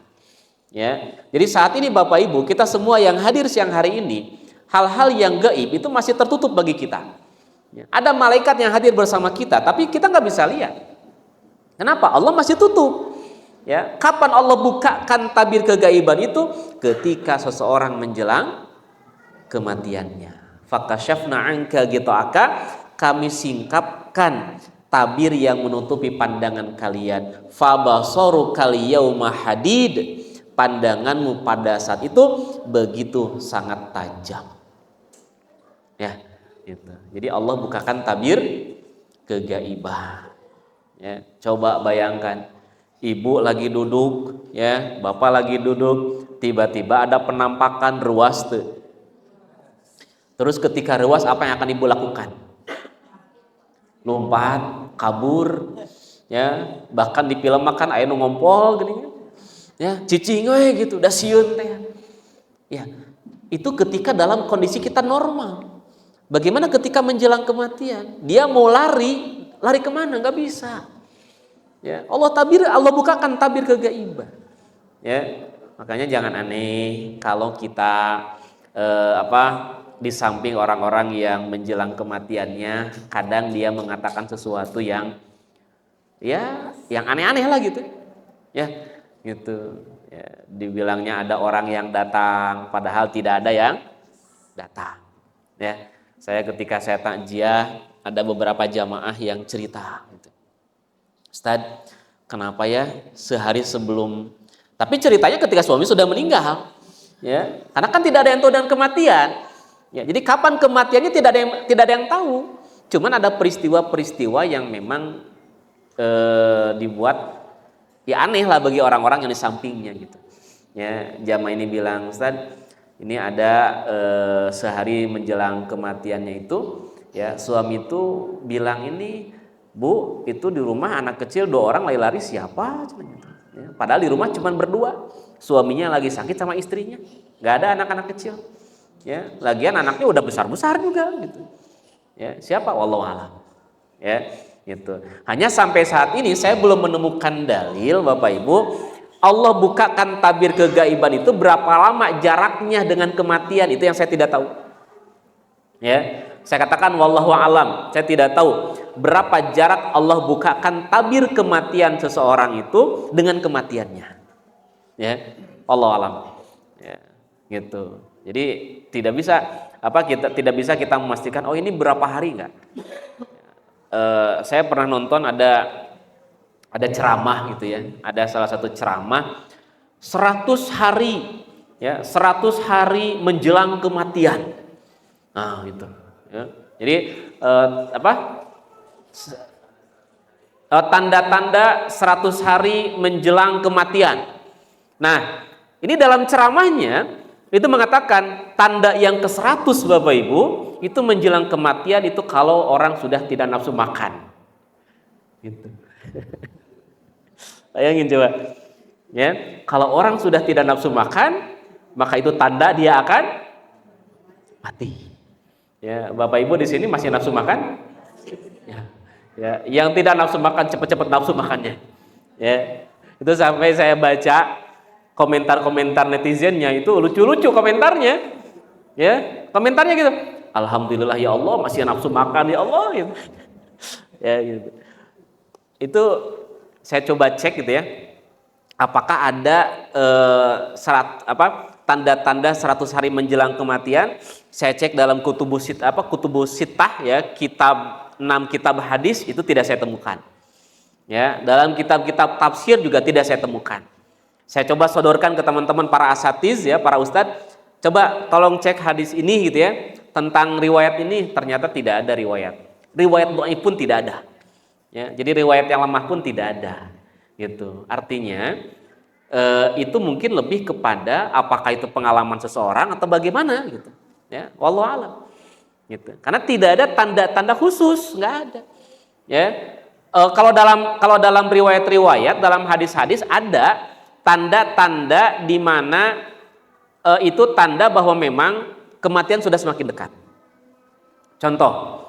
Ya. Jadi saat ini Bapak Ibu, kita semua yang hadir siang hari ini, hal-hal yang gaib itu masih tertutup bagi kita. Ya. Ada malaikat yang hadir bersama kita, tapi kita nggak bisa lihat. Kenapa? Allah masih tutup. Ya. Kapan Allah bukakan tabir kegaiban itu? Ketika seseorang menjelang kematiannya. Fakashafna anka ghita'aka, kami singkapkan tabir yang menutupi pandangan kalian. Fabasorukal yauma hadid, pandanganmu pada saat itu begitu sangat tajam. Ya, gitu. Jadi Allah bukakan tabir kegaiban. Ya, coba bayangkan, ibu lagi duduk, ya, bapak lagi duduk, tiba-tiba ada penampakan ruas tuh. Terus ketika ruas, apa yang akan ibu lakukan? Lompat, kabur, ya, bahkan di film makan aya nu ngompol gini. Ya, cicing we gitu, da sieun teh. Ya, itu ketika dalam kondisi kita normal. Bagaimana ketika menjelang kematian? Dia mau lari kemana? Nggak bisa. Ya, Allah bukakan tabir kegaiban. Ya, makanya jangan aneh kalau kita di samping orang-orang yang menjelang kematiannya, kadang dia mengatakan sesuatu yang aneh-aneh lah gitu. Ya, gitu. Ya, dibilangnya ada orang yang datang, padahal tidak ada yang datang. Ya, ketika saya takziah, ada beberapa jamaah yang cerita. Gitu. Ustadz, kenapa ya sehari sebelum? Tapi ceritanya ketika suami sudah meninggal. Ya, karena kan tidak ada yang tahu dengan kematian. Ya, jadi kapan kematiannya tidak ada yang tahu. Cuman ada peristiwa-peristiwa yang memang dibuat ya aneh lah bagi orang-orang yang di sampingnya gitu. Ya, jamaah ini bilang, Ustaz, ini ada sehari menjelang kematiannya itu, ya suami itu bilang ini, Bu, itu di rumah anak kecil 2 orang lari-lari siapa? Ya, padahal di rumah cuma berdua, suaminya lagi sakit sama istrinya, nggak ada anak-anak kecil. Ya, lagian anaknya udah besar-besar juga gitu. Ya, siapa? Wallahu a'lam. Ya, gitu. Hanya sampai saat ini saya belum menemukan dalil, Bapak Ibu, Allah bukakan tabir kegaiban itu berapa lama jaraknya dengan kematian, itu yang saya tidak tahu. Ya, saya katakan wallahu a'lam, saya tidak tahu berapa jarak Allah bukakan tabir kematian seseorang itu dengan kematiannya. Ya, wallahu a'lam. Ya, gitu. Jadi tidak bisa kita memastikan oh ini berapa hari enggak. Saya pernah nonton ada ceramah gitu ya. Ada salah satu ceramah 100 hari ya, 100 hari menjelang kematian. Nah, gitu ya. Jadi tanda-tanda 100 hari menjelang kematian. Nah, ini dalam ceramahnya itu mengatakan tanda yang ke-100 Bapak Ibu itu menjelang kematian itu kalau orang sudah tidak nafsu makan. Gitu. Bayangin coba. Ya, kalau orang sudah tidak nafsu makan, maka itu tanda dia akan mati. Ya, Bapak Ibu di sini masih nafsu makan? Ya, yang tidak nafsu makan cepat-cepat nafsu makannya. Ya. Itu sampai saya baca komentar-komentar netizennya itu lucu-lucu komentarnya. Ya, komentarnya gitu. Alhamdulillah ya Allah masih nafsu makan ya Allah gitu. Ya gitu. Itu saya coba cek gitu ya. Apakah ada tanda-tanda 100 hari menjelang kematian? Saya cek dalam kutubus sittah ya, 6 kitab hadis itu tidak saya temukan. Ya, dalam kitab-kitab tafsir juga tidak saya temukan. Saya coba sodorkan ke teman-teman para asatiz ya, para ustadz, coba tolong cek hadis ini gitu ya, tentang riwayat ini, ternyata tidak ada riwayat dhaif pun tidak ada. Ya, jadi riwayat yang lemah pun tidak ada. Gitu. Artinya itu mungkin lebih kepada apakah itu pengalaman seseorang atau bagaimana gitu. Ya, wallahu a'lam. Gitu. Karena tidak ada tanda-tanda khusus, nggak ada. Ya. Kalau dalam riwayat-riwayat, dalam hadis-hadis ada tanda-tanda di mana itu tanda bahwa memang kematian sudah semakin dekat. Contoh,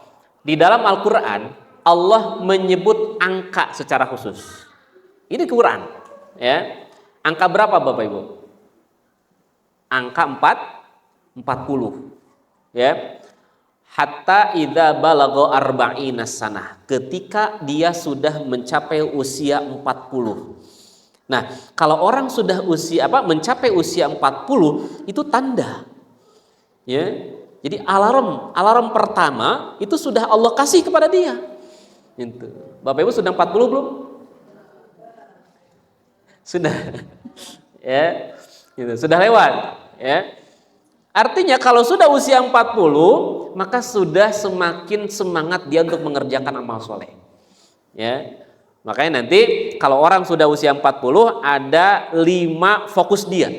di dalam Al-Quran Allah menyebut angka secara khusus. Ini Quran, ya. Angka berapa Bapak Ibu? angka 40. Ya. Hatta idza balagha arba'ina sanah, ketika dia sudah mencapai usia 40. Nah, kalau orang sudah mencapai usia 40 itu tanda. Ya. Jadi alarm pertama itu sudah Allah kasih kepada dia. Gitu. Bapak Ibu sudah 40 belum? Sudah. Ya. Gitu. Sudah lewat, ya. Artinya kalau sudah usia 40, maka sudah semakin semangat dia untuk mengerjakan amal soleh. Ya. Makanya nanti kalau orang sudah usia 40, ada 5 fokus dia.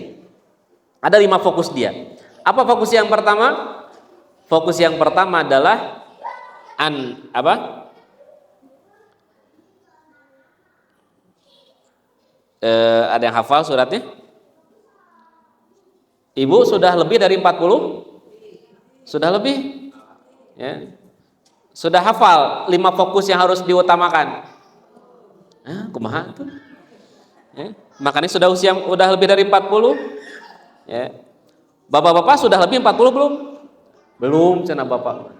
Ada 5 fokus dia. Apa fokus yang pertama? Fokus yang pertama adalah ada yang hafal suratnya? Ibu sudah lebih dari 40? Sudah lebih? Ya. Sudah hafal 5 fokus yang harus diutamakan? Kumaha tuh? Ya. Makanya sudah lebih dari 40? Ya. Bapak-bapak sudah lebih 40 belum? Belum, cenah bapak.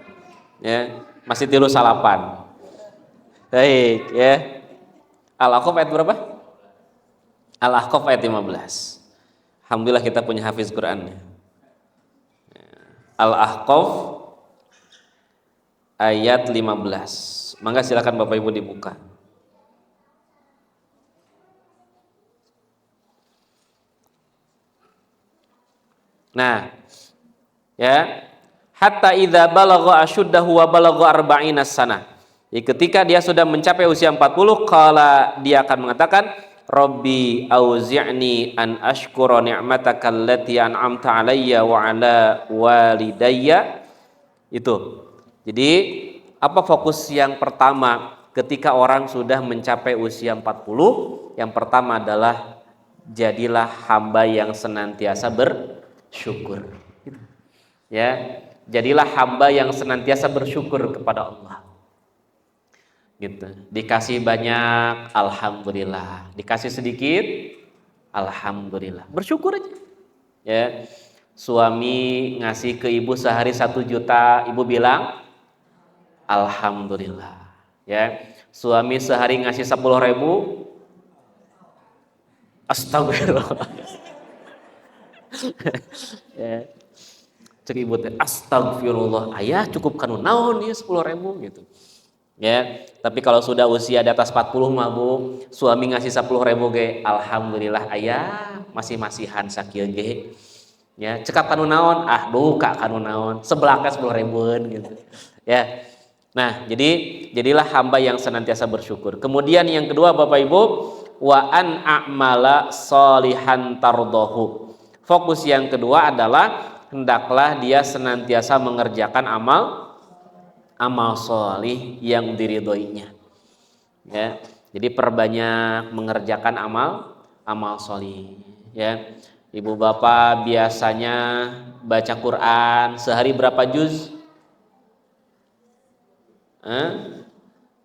Ya, masih tilu salapan. Baik, ya. Al-Ahqaf ayat berapa? Al-Ahqaf ayat 15. Alhamdulillah kita punya hafiz Quran. Al-Ahqaf ayat 15. Mangga silakan Bapak Ibu dibuka. Nah, ya. Hatta idza balagha asyuddahu wa balagha arba'ina sanah. Jadi ketika dia sudah mencapai usia 40, qala dia akan mengatakan, Rabbi auzi'ni an ashkura ni'mataka allati an'amta 'alayya wa 'ala walidayya. Itu. Jadi apa fokus yang pertama ketika orang sudah mencapai usia 40? Yang pertama adalah jadilah hamba yang senantiasa bersyukur. Ya, jadilah hamba yang senantiasa bersyukur kepada Allah. Gitu. Dikasih banyak, alhamdulillah. Dikasih sedikit, alhamdulillah. Bersyukur aja. Ya. Suami ngasih ke ibu sehari 1 juta, ibu bilang alhamdulillah. Ya. Suami sehari ngasih 10.000, astagfirullah. Ya. Cek ibu teh, astagfirullah, ayah cukup kanu naon ya 10.000 gitu. Ya, tapi kalau sudah usia di atas 40 mah Bu, suami ngasih 10.000 ge, alhamdulillah ayah masih-masihan sakieu ge. Ya, cekap kanu naon, duka kanu naon, sebelaka 10.000 gitu. Ya. Nah, jadilah hamba yang senantiasa bersyukur. Kemudian yang kedua Bapak Ibu, wa an a'mala sholihan tardahu. Fokus yang kedua adalah hendaklah dia senantiasa mengerjakan amal solih yang diridhoinya. Ya, jadi perbanyak mengerjakan amal solih. Ya, ibu bapak biasanya baca Quran sehari berapa juz? 2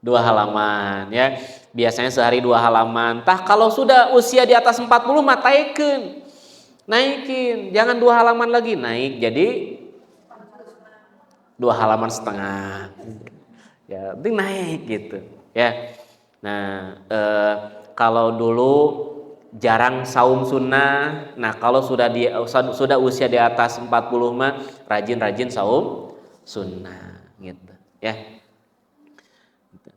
halaman. Ya, biasanya sehari 2 halaman. Tah kalau sudah usia di atas 40 mah naikin, jangan 2 halaman lagi, naik jadi 2 halaman setengah. Ya, penting naik gitu. Ya. Nah, kalau dulu jarang saum sunnah. Nah, kalau sudah usia di atas 40 mah rajin saum sunnah gitu. Ya.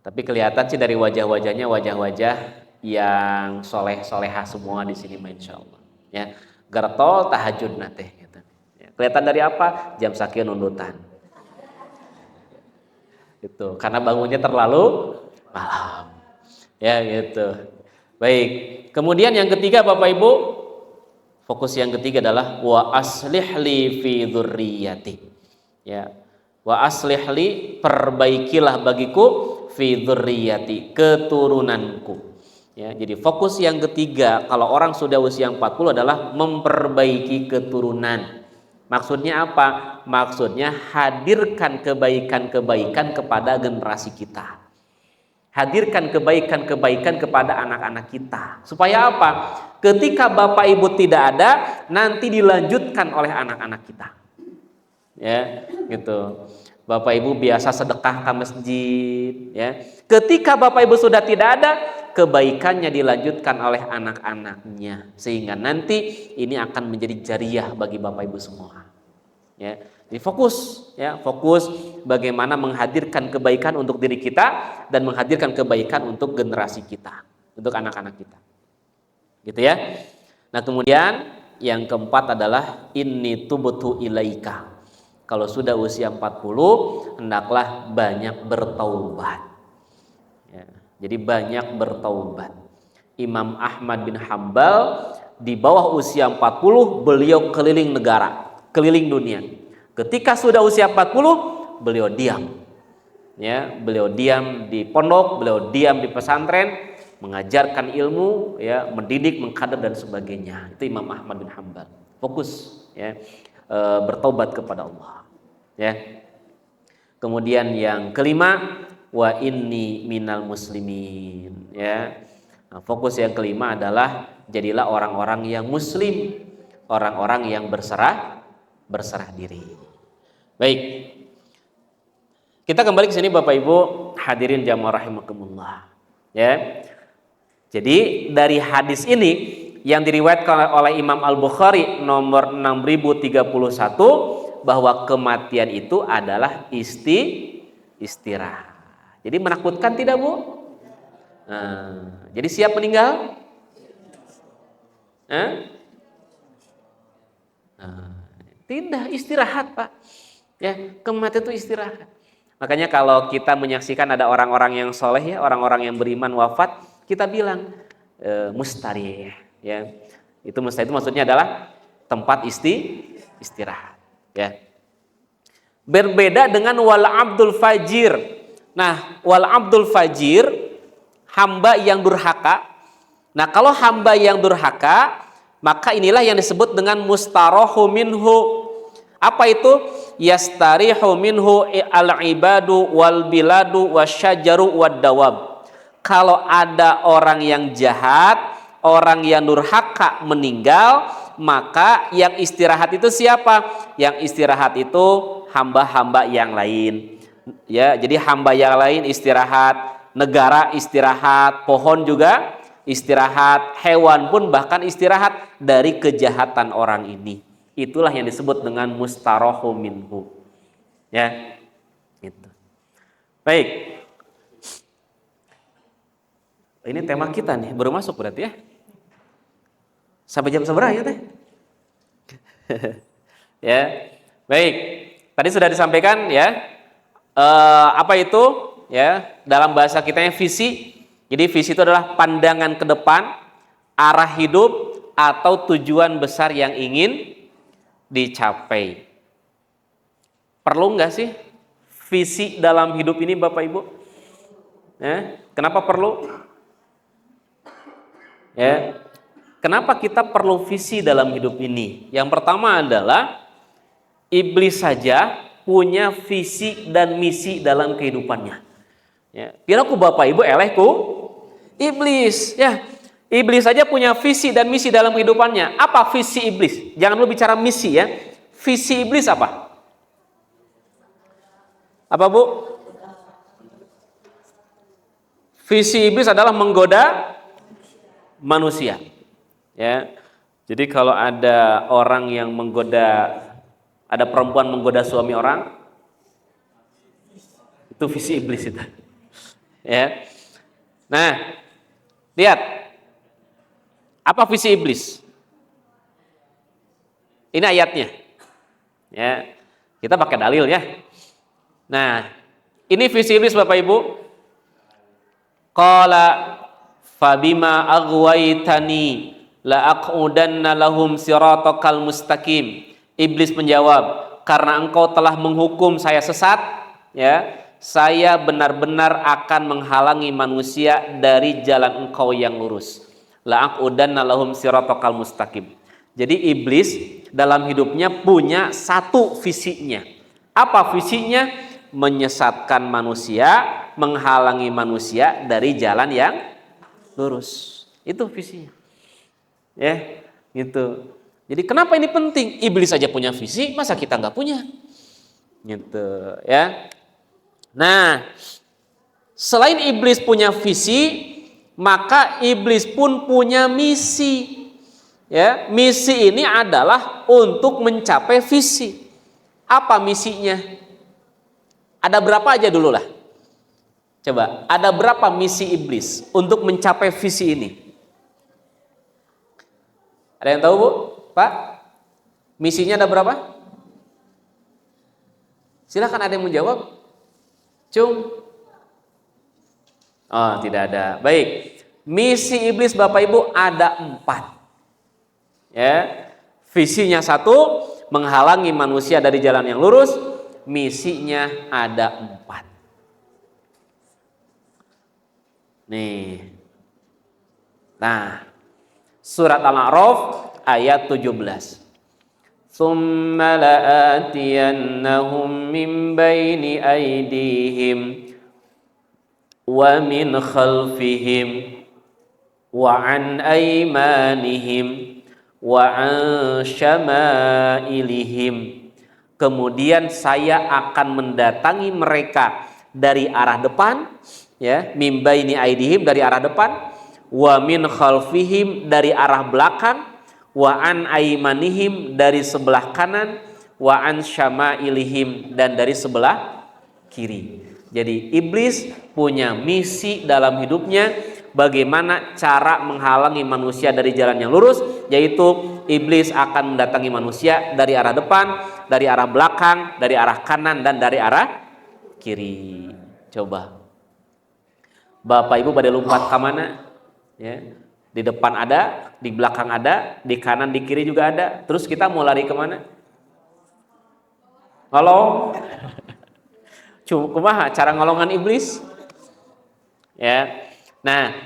Tapi kelihatan sih dari wajah-wajahnya wajah-wajah yang soleh-solehah semua di sini, insyaallah. Ya. Gertol tahajud teh gitu. Ya. Kelihatan dari apa? Jam sakieu nundutan. Gitu. Karena bangunnya terlalu malam. Ya gitu. Baik. Kemudian yang ketiga Bapak Ibu, fokus yang ketiga adalah wa aslih li fi dzurriyyati. Ya. Wa aslih li, perbaikilah bagiku fi dzurriyyati, keturunanku. Ya, jadi fokus yang ketiga kalau orang sudah usia 40 adalah memperbaiki keturunan. Maksudnya apa? Maksudnya hadirkan kebaikan-kebaikan kepada generasi kita. Hadirkan kebaikan-kebaikan kepada anak-anak kita. Supaya apa? Ketika bapak ibu tidak ada, nanti dilanjutkan oleh anak-anak kita. Ya, gitu. Bapak ibu biasa sedekah ke masjid, ya. Ketika bapak ibu sudah tidak ada, kebaikannya dilanjutkan oleh anak-anaknya, sehingga nanti ini akan menjadi jariyah bagi bapak ibu semua. Ya, jadi fokus, ya, fokus bagaimana menghadirkan kebaikan untuk diri kita dan menghadirkan kebaikan untuk generasi kita, untuk anak-anak kita, gitu ya. Nah kemudian yang keempat adalah inni tubtu ilaika. Kalau sudah usia 40, hendaklah banyak bertaubat. Ya, jadi banyak bertaubat. Imam Ahmad bin Hambal di bawah usia 40 beliau keliling negara, keliling dunia. Ketika sudah usia 40, beliau diam. Ya, beliau diam di pondok, beliau diam di pesantren, mengajarkan ilmu, ya, mendidik, mengkader dan sebagainya. Itu Imam Ahmad bin Hambal. Fokus, ya, bertobat kepada Allah. Ya. Kemudian yang kelima, wa inni minal muslimin. Ya. Nah, fokus yang kelima adalah jadilah orang-orang yang muslim, orang-orang yang berserah diri. Baik. Kita kembali ke sini Bapak Ibu hadirin jamaah rahimakumullah. Ya. Jadi dari hadis ini yang diriwayatkan oleh Imam Al-Bukhari nomor 6031 bahwa kematian itu adalah istirahat. Jadi menakutkan tidak, Bu? Nah, jadi siap meninggal? Tidak, istirahat, Pak. Ya, kematian itu istirahat. Makanya kalau kita menyaksikan ada orang-orang yang soleh, ya, orang-orang yang beriman wafat, kita bilang mustarih. Ya, itu mustarih itu maksudnya adalah tempat istirahat. Ya. Berbeda dengan wal abdul fajir. Nah, wal abdul fajir hamba yang durhaka. Nah, kalau hamba yang durhaka, maka inilah yang disebut dengan mustarahu minhu. Apa itu? Yastarihu minhu al-ibadu wal biladu wasyajaru wad dawab. Kalau ada orang yang jahat, orang yang durhaka meninggal, maka yang istirahat itu siapa? Yang istirahat itu hamba-hamba yang lain. Ya, jadi hamba yang lain istirahat, negara istirahat, pohon juga istirahat, hewan pun bahkan istirahat dari kejahatan orang ini. Itulah yang disebut dengan mustarahu minhu. Ya. Itu. Baik. Ini tema kita nih, baru masuk berarti ya. Sampai jam seberapa ya teh? Ya, baik. Tadi sudah disampaikan ya. Apa itu? Ya, dalam bahasa kita yang visi. Jadi visi itu adalah pandangan ke depan, arah hidup atau tujuan besar yang ingin dicapai. Perlu nggak sih visi dalam hidup ini, Bapak Ibu? Ya, kenapa perlu? Ya. Kenapa kita perlu visi dalam hidup ini? Yang pertama adalah iblis saja punya visi dan misi dalam kehidupannya. Ya, piraku Bapak Ibu elehku iblis, ya. Iblis saja punya visi dan misi dalam kehidupannya. Apa visi iblis? Jangan lu bicara misi ya. Visi iblis apa? Apa, Bu? Visi iblis adalah menggoda manusia. Ya, jadi kalau ada orang yang menggoda, ada perempuan menggoda suami orang, itu visi iblis itu. Ya, nah, lihat apa visi iblis? Ini ayatnya. Ya, kita pakai dalil ya. Nah, ini visi iblis Bapak Ibu. Qala fabima aghwaytani la aqudanna lahum siratakal mustaqim. Iblis menjawab, karena engkau telah menghukum saya sesat, ya, saya benar-benar akan menghalangi manusia dari jalan engkau yang lurus. La aqudanna lahum siratakal mustaqim. Jadi iblis dalam hidupnya punya satu visinya. Apa visinya? menyesatkan manusia, menghalangi manusia dari jalan yang lurus. Itu visinya. Ya, gitu. Jadi kenapa ini penting? Iblis aja punya visi, masa kita nggak punya? Gitu, ya. Nah, selain iblis punya visi, maka iblis pun punya misi. Ya, misi ini adalah untuk mencapai visi. Apa misinya? Ada berapa aja dulu lah. Coba, ada berapa misi iblis untuk mencapai visi ini? Ada yang tahu, Bu? Pak? Misinya ada berapa? Silakan, ada yang menjawab. Cung? Oh, tidak ada. Baik. Misi iblis Bapak Ibu ada 4. Ya. Visinya 1, menghalangi manusia dari jalan yang lurus. Misinya ada 4. Nih. Nah, surat Al-A'raf ayat 17. Tsumma la'atiyannahum min baini aydihim wa min khalfihim wa an aymanihim wa an syama'ilihim. Kemudian saya akan mendatangi mereka dari arah depan, ya, min baini aydihim dari arah depan, wa min khalfihim dari arah belakang, wa an aymanihim dari sebelah kanan, wa an syama'ilihim dan dari sebelah kiri. Jadi iblis punya misi dalam hidupnya, bagaimana cara menghalangi manusia dari jalan yang lurus, yaitu iblis akan mendatangi manusia dari arah depan, dari arah belakang, dari arah kanan dan dari arah kiri. Coba Bapak Ibu pada lompat ke mana? Ya. Di depan ada, di belakang ada, di kanan, di kiri juga ada. Terus kita mau lari kemana? Halo? Kumaha cara ngolongan iblis? Ya. Nah,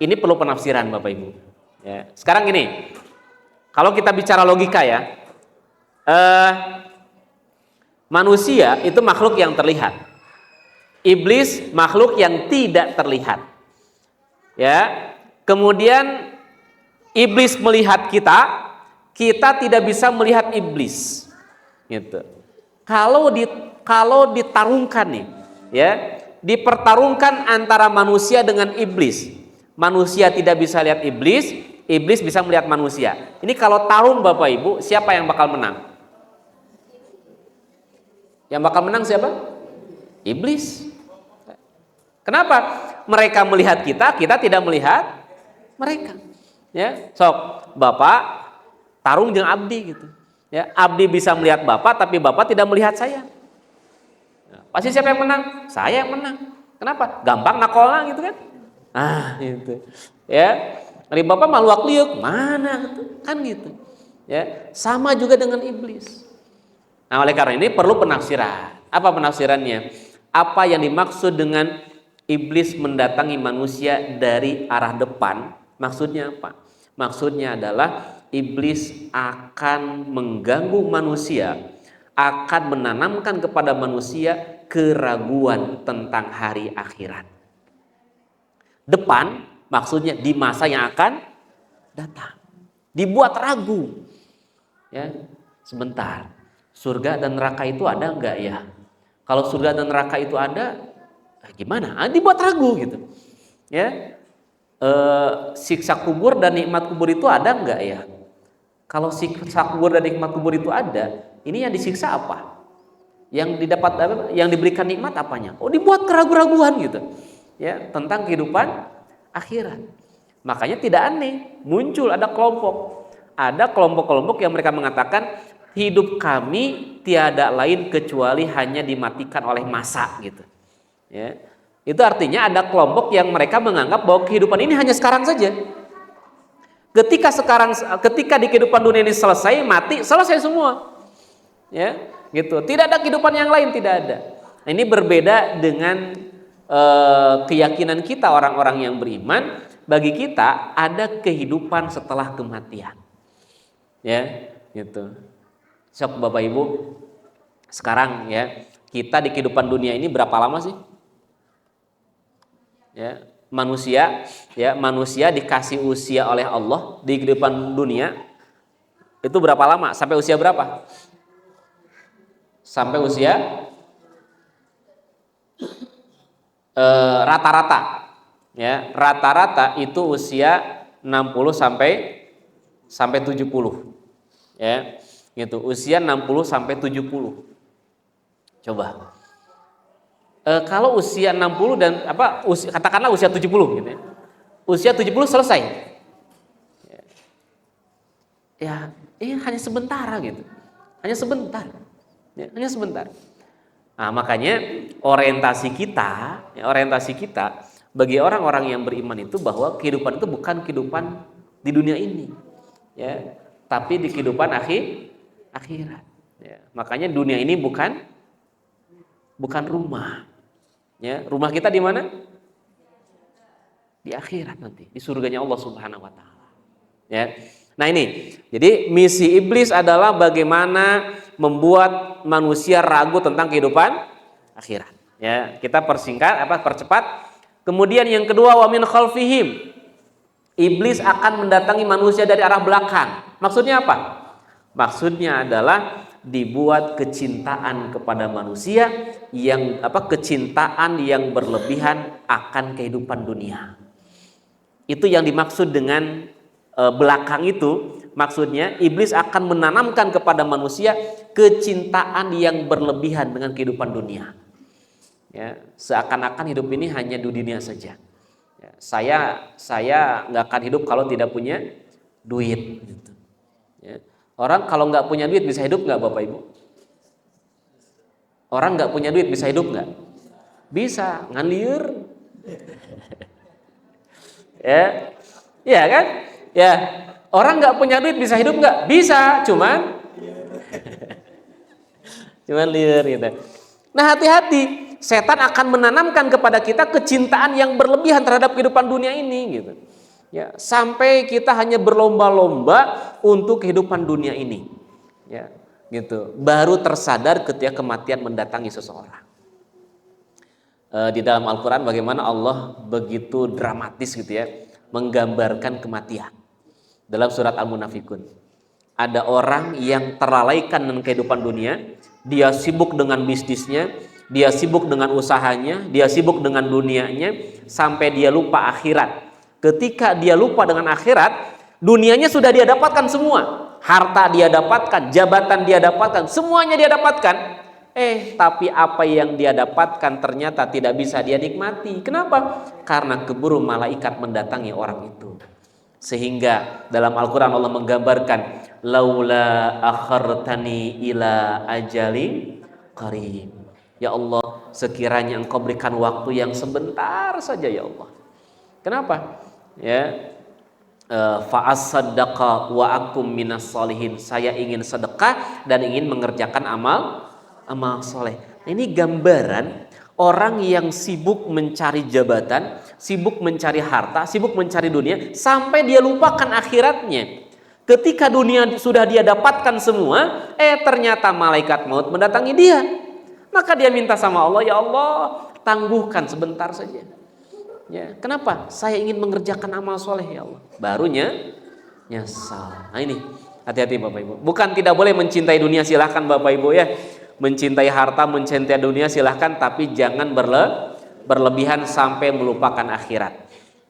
ini perlu penafsiran Bapak Ibu. Ya. Sekarang gini, kalau kita bicara logika ya, manusia itu makhluk yang terlihat. Iblis makhluk yang tidak terlihat. Ya. Kemudian iblis melihat kita, kita tidak bisa melihat iblis. Gitu. Kalau ditarungkan nih, ya, dipertarungkan antara manusia dengan iblis. Manusia tidak bisa lihat iblis, iblis bisa melihat manusia. Ini kalau tarung Bapak Ibu, siapa yang bakal menang? Yang bakal menang siapa? Iblis. Kenapa? Mereka melihat kita, kita tidak melihat mereka. Ya, sok Bapak tarung jeung abdi gitu. Ya, abdi bisa melihat Bapak tapi Bapak tidak melihat saya. Nah, pasti siapa yang menang? Saya yang menang. Kenapa? Gampang nakolna gitu kan? Ah, gitu. Ya, dari Bapak maluak liuk mana gitu. Kan gitu. Ya, sama juga dengan iblis. Nah, oleh karena ini perlu penafsiran. Apa penafsirannya? Apa yang dimaksud dengan iblis mendatangi manusia dari arah depan? Maksudnya apa? Maksudnya adalah iblis akan mengganggu manusia, akan menanamkan kepada manusia keraguan tentang hari akhirat. Depan maksudnya di masa yang akan datang. Dibuat ragu. Ya, sebentar. Surga dan neraka itu ada enggak ya? Kalau surga dan neraka itu ada, gimana? Dibuat ragu gitu. Ya. Siksa kubur dan nikmat kubur itu ada enggak ya? Kalau siksa kubur dan nikmat kubur itu ada, ini yang disiksa apa? Yang didapat apa? Yang diberikan nikmat apanya? Oh, dibuat keraguan-raguan gitu. Ya, tentang kehidupan akhirat. Makanya tidak aneh muncul ada kelompok yang mereka mengatakan hidup kami tiada lain kecuali hanya dimatikan oleh masa gitu. Ya. Itu artinya ada kelompok yang mereka menganggap bahwa kehidupan ini hanya sekarang saja. Ketika di kehidupan dunia ini selesai, mati, selesai semua. Ya, gitu. Tidak ada kehidupan yang lain, tidak ada. Nah, ini berbeda dengan keyakinan kita orang-orang yang beriman. Bagi kita ada kehidupan setelah kematian. Ya, gitu. Sok Bapak Ibu, sekarang ya, kita di kehidupan dunia ini berapa lama sih? Ya, manusia dikasih usia oleh Allah di kehidupan dunia itu berapa lama? Sampai usia berapa? Sampai usia rata-rata, ya, rata-rata itu usia 60 sampai 70, ya, gitu. Usia 60 sampai 70. Coba. Kalau usia 60 dan katakanlah usia 70 gitu ya. Usia 70 selesai. Ya, hanya sebentar gitu. Hanya sebentar. Ya, hanya sebentar. Nah, makanya orientasi kita bagi orang-orang yang beriman itu bahwa kehidupan itu bukan kehidupan di dunia ini, ya, tapi di kehidupan akhirat. Ya, makanya dunia ini bukan rumah. Ya, rumah kita di mana? Di akhirat nanti, di surganya Allah Subhanahu wa taala. Ya. Nah, ini. Jadi misi iblis adalah bagaimana membuat manusia ragu tentang kehidupan akhirat. Ya, kita percepat. Kemudian yang kedua, wa min khalfihim. Iblis akan mendatangi manusia dari arah belakang. Maksudnya apa? Maksudnya adalah dibuat kecintaan kepada manusia kecintaan yang berlebihan akan kehidupan dunia. Itu yang dimaksud dengan belakang itu. Maksudnya iblis akan menanamkan kepada manusia kecintaan yang berlebihan dengan kehidupan dunia. Ya, seakan-akan hidup ini hanya di dunia saja. Ya, saya nggak akan hidup kalau tidak punya duit. Gitu. Ya. Orang kalau nggak punya duit bisa hidup nggak, Bapak Ibu? Orang nggak punya duit bisa hidup nggak? Bisa, ngalir. Ya kan? Ya, orang nggak punya duit bisa hidup nggak? Bisa, cuman liar gitu. Nah, hati-hati, setan akan menanamkan kepada kita kecintaan yang berlebihan terhadap kehidupan dunia ini, gitu. Ya, sampai kita hanya berlomba-lomba untuk kehidupan dunia ini, ya, gitu. Baru tersadar ketika kematian mendatangi seseorang. Di dalam Al-Quran bagaimana Allah begitu dramatis gitu ya, menggambarkan kematian. Dalam surat Al-Munafikun, ada orang yang terlalaikan dengan kehidupan dunia, dia sibuk dengan bisnisnya, dia sibuk dengan usahanya, dia sibuk dengan dunianya, sampai dia lupa akhirat. Ketika dia lupa dengan akhirat, dunianya sudah dia dapatkan semua. Harta dia dapatkan, jabatan dia dapatkan, semuanya dia dapatkan. Tapi apa yang dia dapatkan ternyata tidak bisa dia nikmati. Kenapa? Karena keburu malaikat mendatangi orang itu. Sehingga dalam Al-Quran Allah menggambarkan, laula akhartani ila ajalin qarib. Ya Allah, sekiranya Engkau berikan waktu yang sebentar saja ya Allah. Kenapa? Ya, fa'asaddaqa wa akum minas solihin. Saya ingin sedekah dan ingin mengerjakan amal soleh. Ini gambaran orang yang sibuk mencari jabatan, sibuk mencari harta, sibuk mencari dunia, sampai dia lupakan akhiratnya. Ketika dunia sudah dia dapatkan semua, ternyata malaikat maut mendatangi dia. Maka dia minta sama Allah, ya Allah, tangguhkan sebentar saja. Ya, kenapa? Saya ingin mengerjakan amal soleh ya Allah. Barunya nyesal. Nah, ini hati-hati Bapak Ibu. Bukan tidak boleh mencintai dunia, silahkan Bapak Ibu ya. Mencintai harta, mencintai dunia silahkan, tapi jangan berlebihan sampai melupakan akhirat.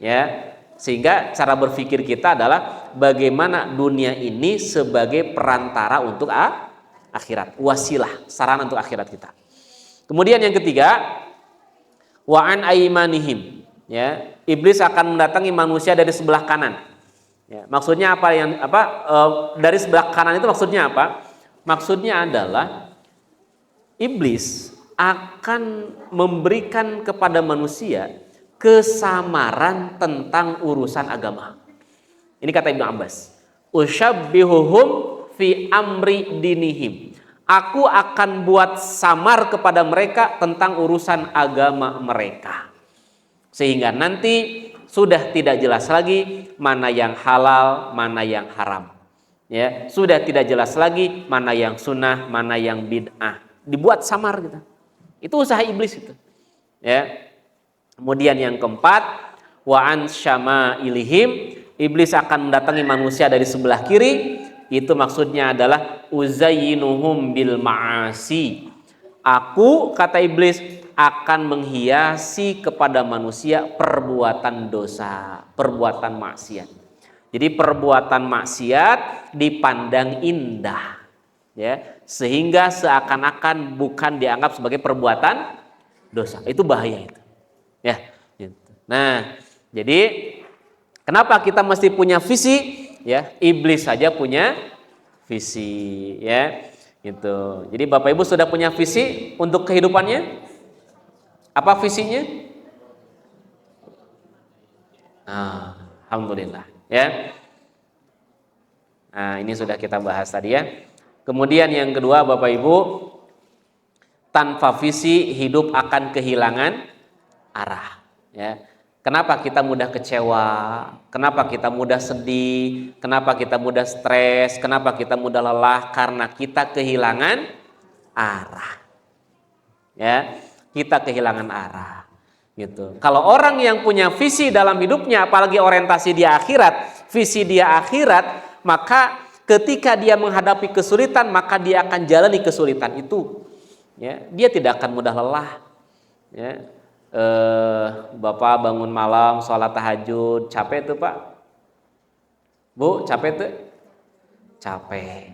Ya, sehingga cara berpikir kita adalah bagaimana dunia ini sebagai perantara untuk akhirat, wasilah, sarana untuk akhirat kita. Kemudian yang ketiga, wa an aimanihim. Ya, iblis akan mendatangi manusia dari sebelah kanan. Ya, maksudnya apa? Dari sebelah kanan itu maksudnya apa? Maksudnya adalah iblis akan memberikan kepada manusia kesamaran tentang urusan agama. Ini kata Ibnu Abbas. Usyabbihuhum fi amri dinihim. Aku akan buat samar kepada mereka tentang urusan agama mereka. Sehingga nanti sudah tidak jelas lagi mana yang halal, mana yang haram. Ya, sudah tidak jelas lagi mana yang sunnah, mana yang bid'ah. Dibuat samar gitu. Itu usaha iblis itu. Ya. Kemudian yang keempat, wa an syama'ilihim, iblis akan mendatangi manusia dari sebelah kiri. Itu maksudnya adalah uzayyinuhum bil ma'asi. Aku, kata iblis, akan menghiasi kepada manusia perbuatan dosa, perbuatan maksiat. Jadi perbuatan maksiat dipandang indah, ya, sehingga seakan-akan bukan dianggap sebagai perbuatan dosa. Itu bahaya itu. Ya, gitu. Nah, jadi kenapa kita mesti punya visi? Ya, iblis saja punya visi, ya. Gitu. Jadi Bapak Ibu sudah punya visi untuk kehidupannya? Apa visinya? Alhamdulillah, ya. Nah, ini sudah kita bahas tadi ya. Kemudian yang kedua, Bapak Ibu, tanpa visi hidup akan kehilangan arah, ya. Kenapa kita mudah kecewa? Kenapa kita mudah sedih? Kenapa kita mudah stres? Kenapa kita mudah lelah? Karena kita kehilangan arah. Ya, kita kehilangan arah. Gitu. Kalau orang yang punya visi dalam hidupnya, apalagi orientasi dia akhirat, visi dia akhirat, maka ketika dia menghadapi kesulitan, maka dia akan jalani kesulitan itu. Ya, dia tidak akan mudah lelah. Ya. Bapak bangun malam sholat tahajud, capek tuh Pak? Bu, capek tuh? Capek.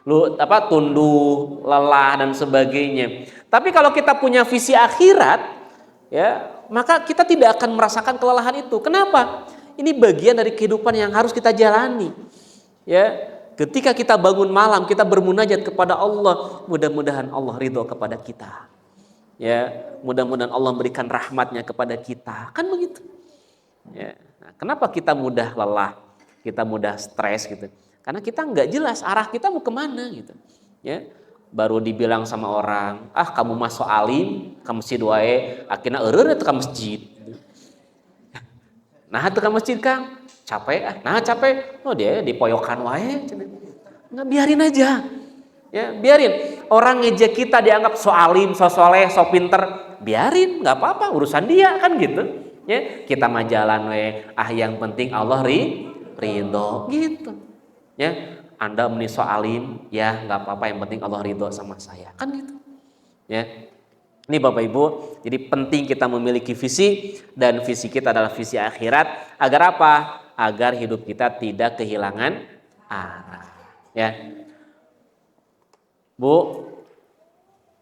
Lu tunduk, lelah dan sebagainya. Tapi kalau kita punya visi akhirat, ya, maka kita tidak akan merasakan kelelahan itu. Kenapa? Ini bagian dari kehidupan yang harus kita jalani. Ya, ketika kita bangun malam, kita bermunajat kepada Allah, mudah-mudahan Allah ridho kepada kita. Ya, mudah-mudahan Allah memberikan rahmatnya kepada kita, kan begitu. Ya, nah, kenapa kita mudah lelah, kita mudah stres gitu? Karena kita nggak jelas arah kita mau kemana gitu. Ya, baru dibilang sama orang, kamu masuk alim, kamu masjid wae, akhirnya itu ke masjid. Nah itu ke masjid Kang, capek, capek, dia di poyokan wae, nggak, biarin aja. Ya, biarin. Orang ngejek kita dianggap so alim, so soleh, so pinter, biarin, nggak apa-apa, urusan dia kan gitu. Ya, kita mah jalan we, yang penting Allah ridho gitu. Ya, Anda meni so alim, ya nggak apa-apa, yang penting Allah ridho sama saya, kan gitu. Ya, ini Bapak Ibu, jadi penting kita memiliki visi, dan visi kita adalah visi akhirat. Agar apa? Agar hidup kita tidak kehilangan arah. Ya. Bu,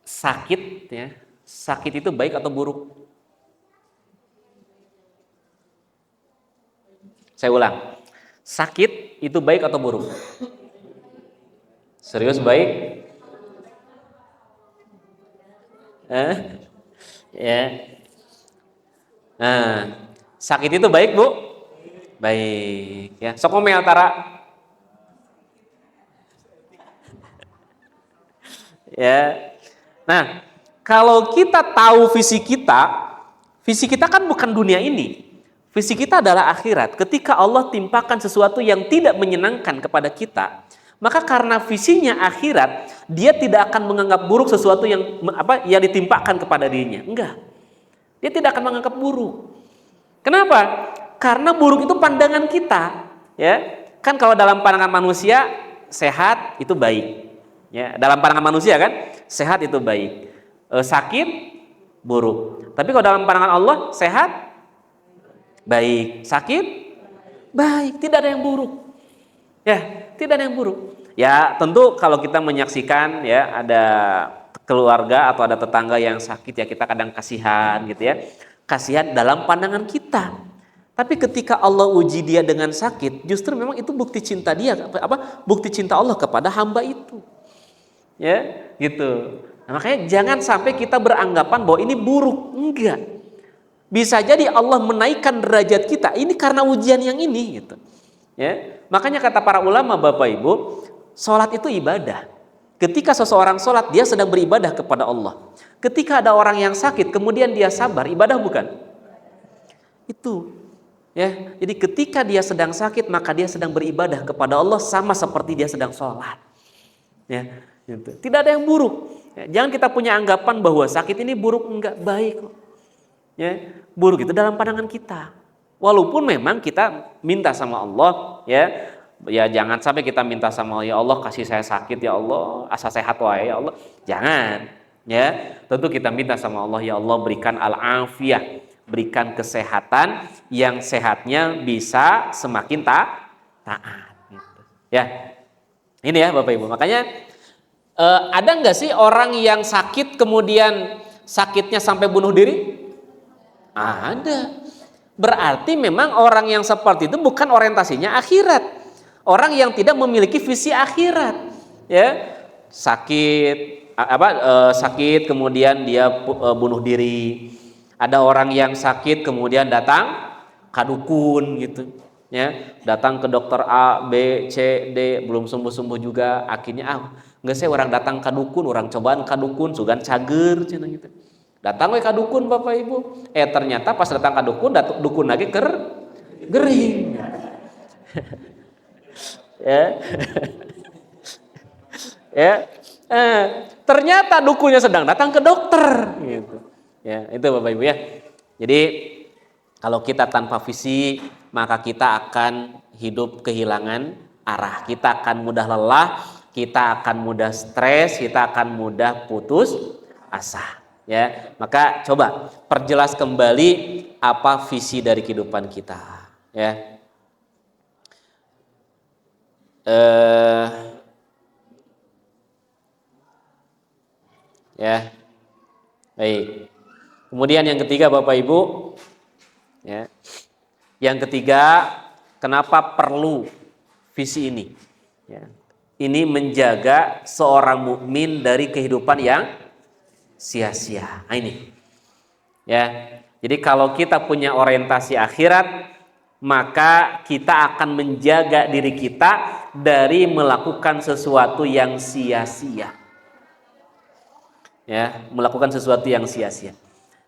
sakit ya. Sakit itu baik atau buruk? Saya ulang. Sakit itu baik atau buruk? Serius baik? Ya. Nah, sakit itu baik, Bu? Baik, ya. Sok ngomel Tara. Ya. Nah, kalau kita tahu visi kita kan bukan dunia ini. Visi kita adalah akhirat. Ketika Allah timpakan sesuatu yang tidak menyenangkan kepada kita, maka karena visinya akhirat, dia tidak akan menganggap buruk sesuatu yang ditimpakan kepada dirinya. Enggak. Dia tidak akan menganggap buruk. Kenapa? Karena buruk itu pandangan kita, ya. Kan kalau dalam pandangan manusia sehat itu baik. Ya, dalam pandangan manusia kan, sehat itu baik. Sakit buruk. Tapi kalau dalam pandangan Allah, sehat baik, sakit baik, tidak ada yang buruk. Ya, tidak ada yang buruk. Ya, tentu kalau kita menyaksikan ya ada keluarga atau ada tetangga yang sakit, ya kita kadang kasihan gitu ya. Kasihan dalam pandangan kita. Tapi ketika Allah uji dia dengan sakit, justru memang itu bukti cinta dia, bukti cinta Allah kepada hamba itu. Ya, gitu. Nah, makanya jangan sampai kita beranggapan bahwa ini buruk. Enggak. Bisa jadi Allah menaikkan derajat kita ini karena ujian yang ini gitu. Ya. Makanya kata para ulama Bapak Ibu, sholat itu ibadah. Ketika seseorang sholat, dia sedang beribadah kepada Allah. Ketika ada orang yang sakit, kemudian dia sabar, ibadah bukan? Itu. Ya. Jadi ketika dia sedang sakit, maka dia sedang beribadah kepada Allah sama seperti dia sedang sholat. Ya. Gitu. Tidak ada yang buruk. Ya, jangan kita punya anggapan bahwa sakit ini buruk, enggak, baik kok. Ya, buruk itu dalam pandangan kita. Walaupun memang kita minta sama Allah, ya jangan sampai kita minta sama Allah, ya Allah kasih saya sakit ya Allah, asa sehat wae ya Allah. Jangan. Ya, tentu kita minta sama Allah, ya Allah berikan al-afiyah, berikan kesehatan yang sehatnya bisa semakin taat. Gitu. Ya, ini ya Bapak Ibu. Makanya ada nggak sih orang yang sakit kemudian sakitnya sampai bunuh diri? Ada. Berarti memang orang yang seperti itu bukan orientasinya akhirat. Orang yang tidak memiliki visi akhirat. Ya, sakit kemudian dia bunuh diri. Ada orang yang sakit kemudian datang kadukun gitu. Ya, datang ke dokter A, B, C, D, belum sembuh-sembuh juga, akhirnya nggak saya orang datang ke dukun, orang cobaan ke dukun, sugan cager cina gitu. Datang we ke dukun Bapak Ibu, ternyata pas datang ke dukun, dukun lagi gering. Ya. Ya. Ternyata dukunnya sedang datang ke dokter gitu. Ya, itu Bapak Ibu ya. Jadi kalau kita tanpa visi, maka kita akan hidup kehilangan arah. Kita akan mudah lelah, kita akan mudah stres, kita akan mudah putus asa. Ya, maka coba perjelas kembali apa visi dari kehidupan kita. Ya, baik. Kemudian yang ketiga Bapak Ibu. Ya. Yang ketiga, kenapa perlu visi ini? Ya. Ini menjaga seorang mukmin dari kehidupan yang sia-sia. Nah ini. Ya. Jadi kalau kita punya orientasi akhirat, maka kita akan menjaga diri kita dari melakukan sesuatu yang sia-sia. Ya, melakukan sesuatu yang sia-sia.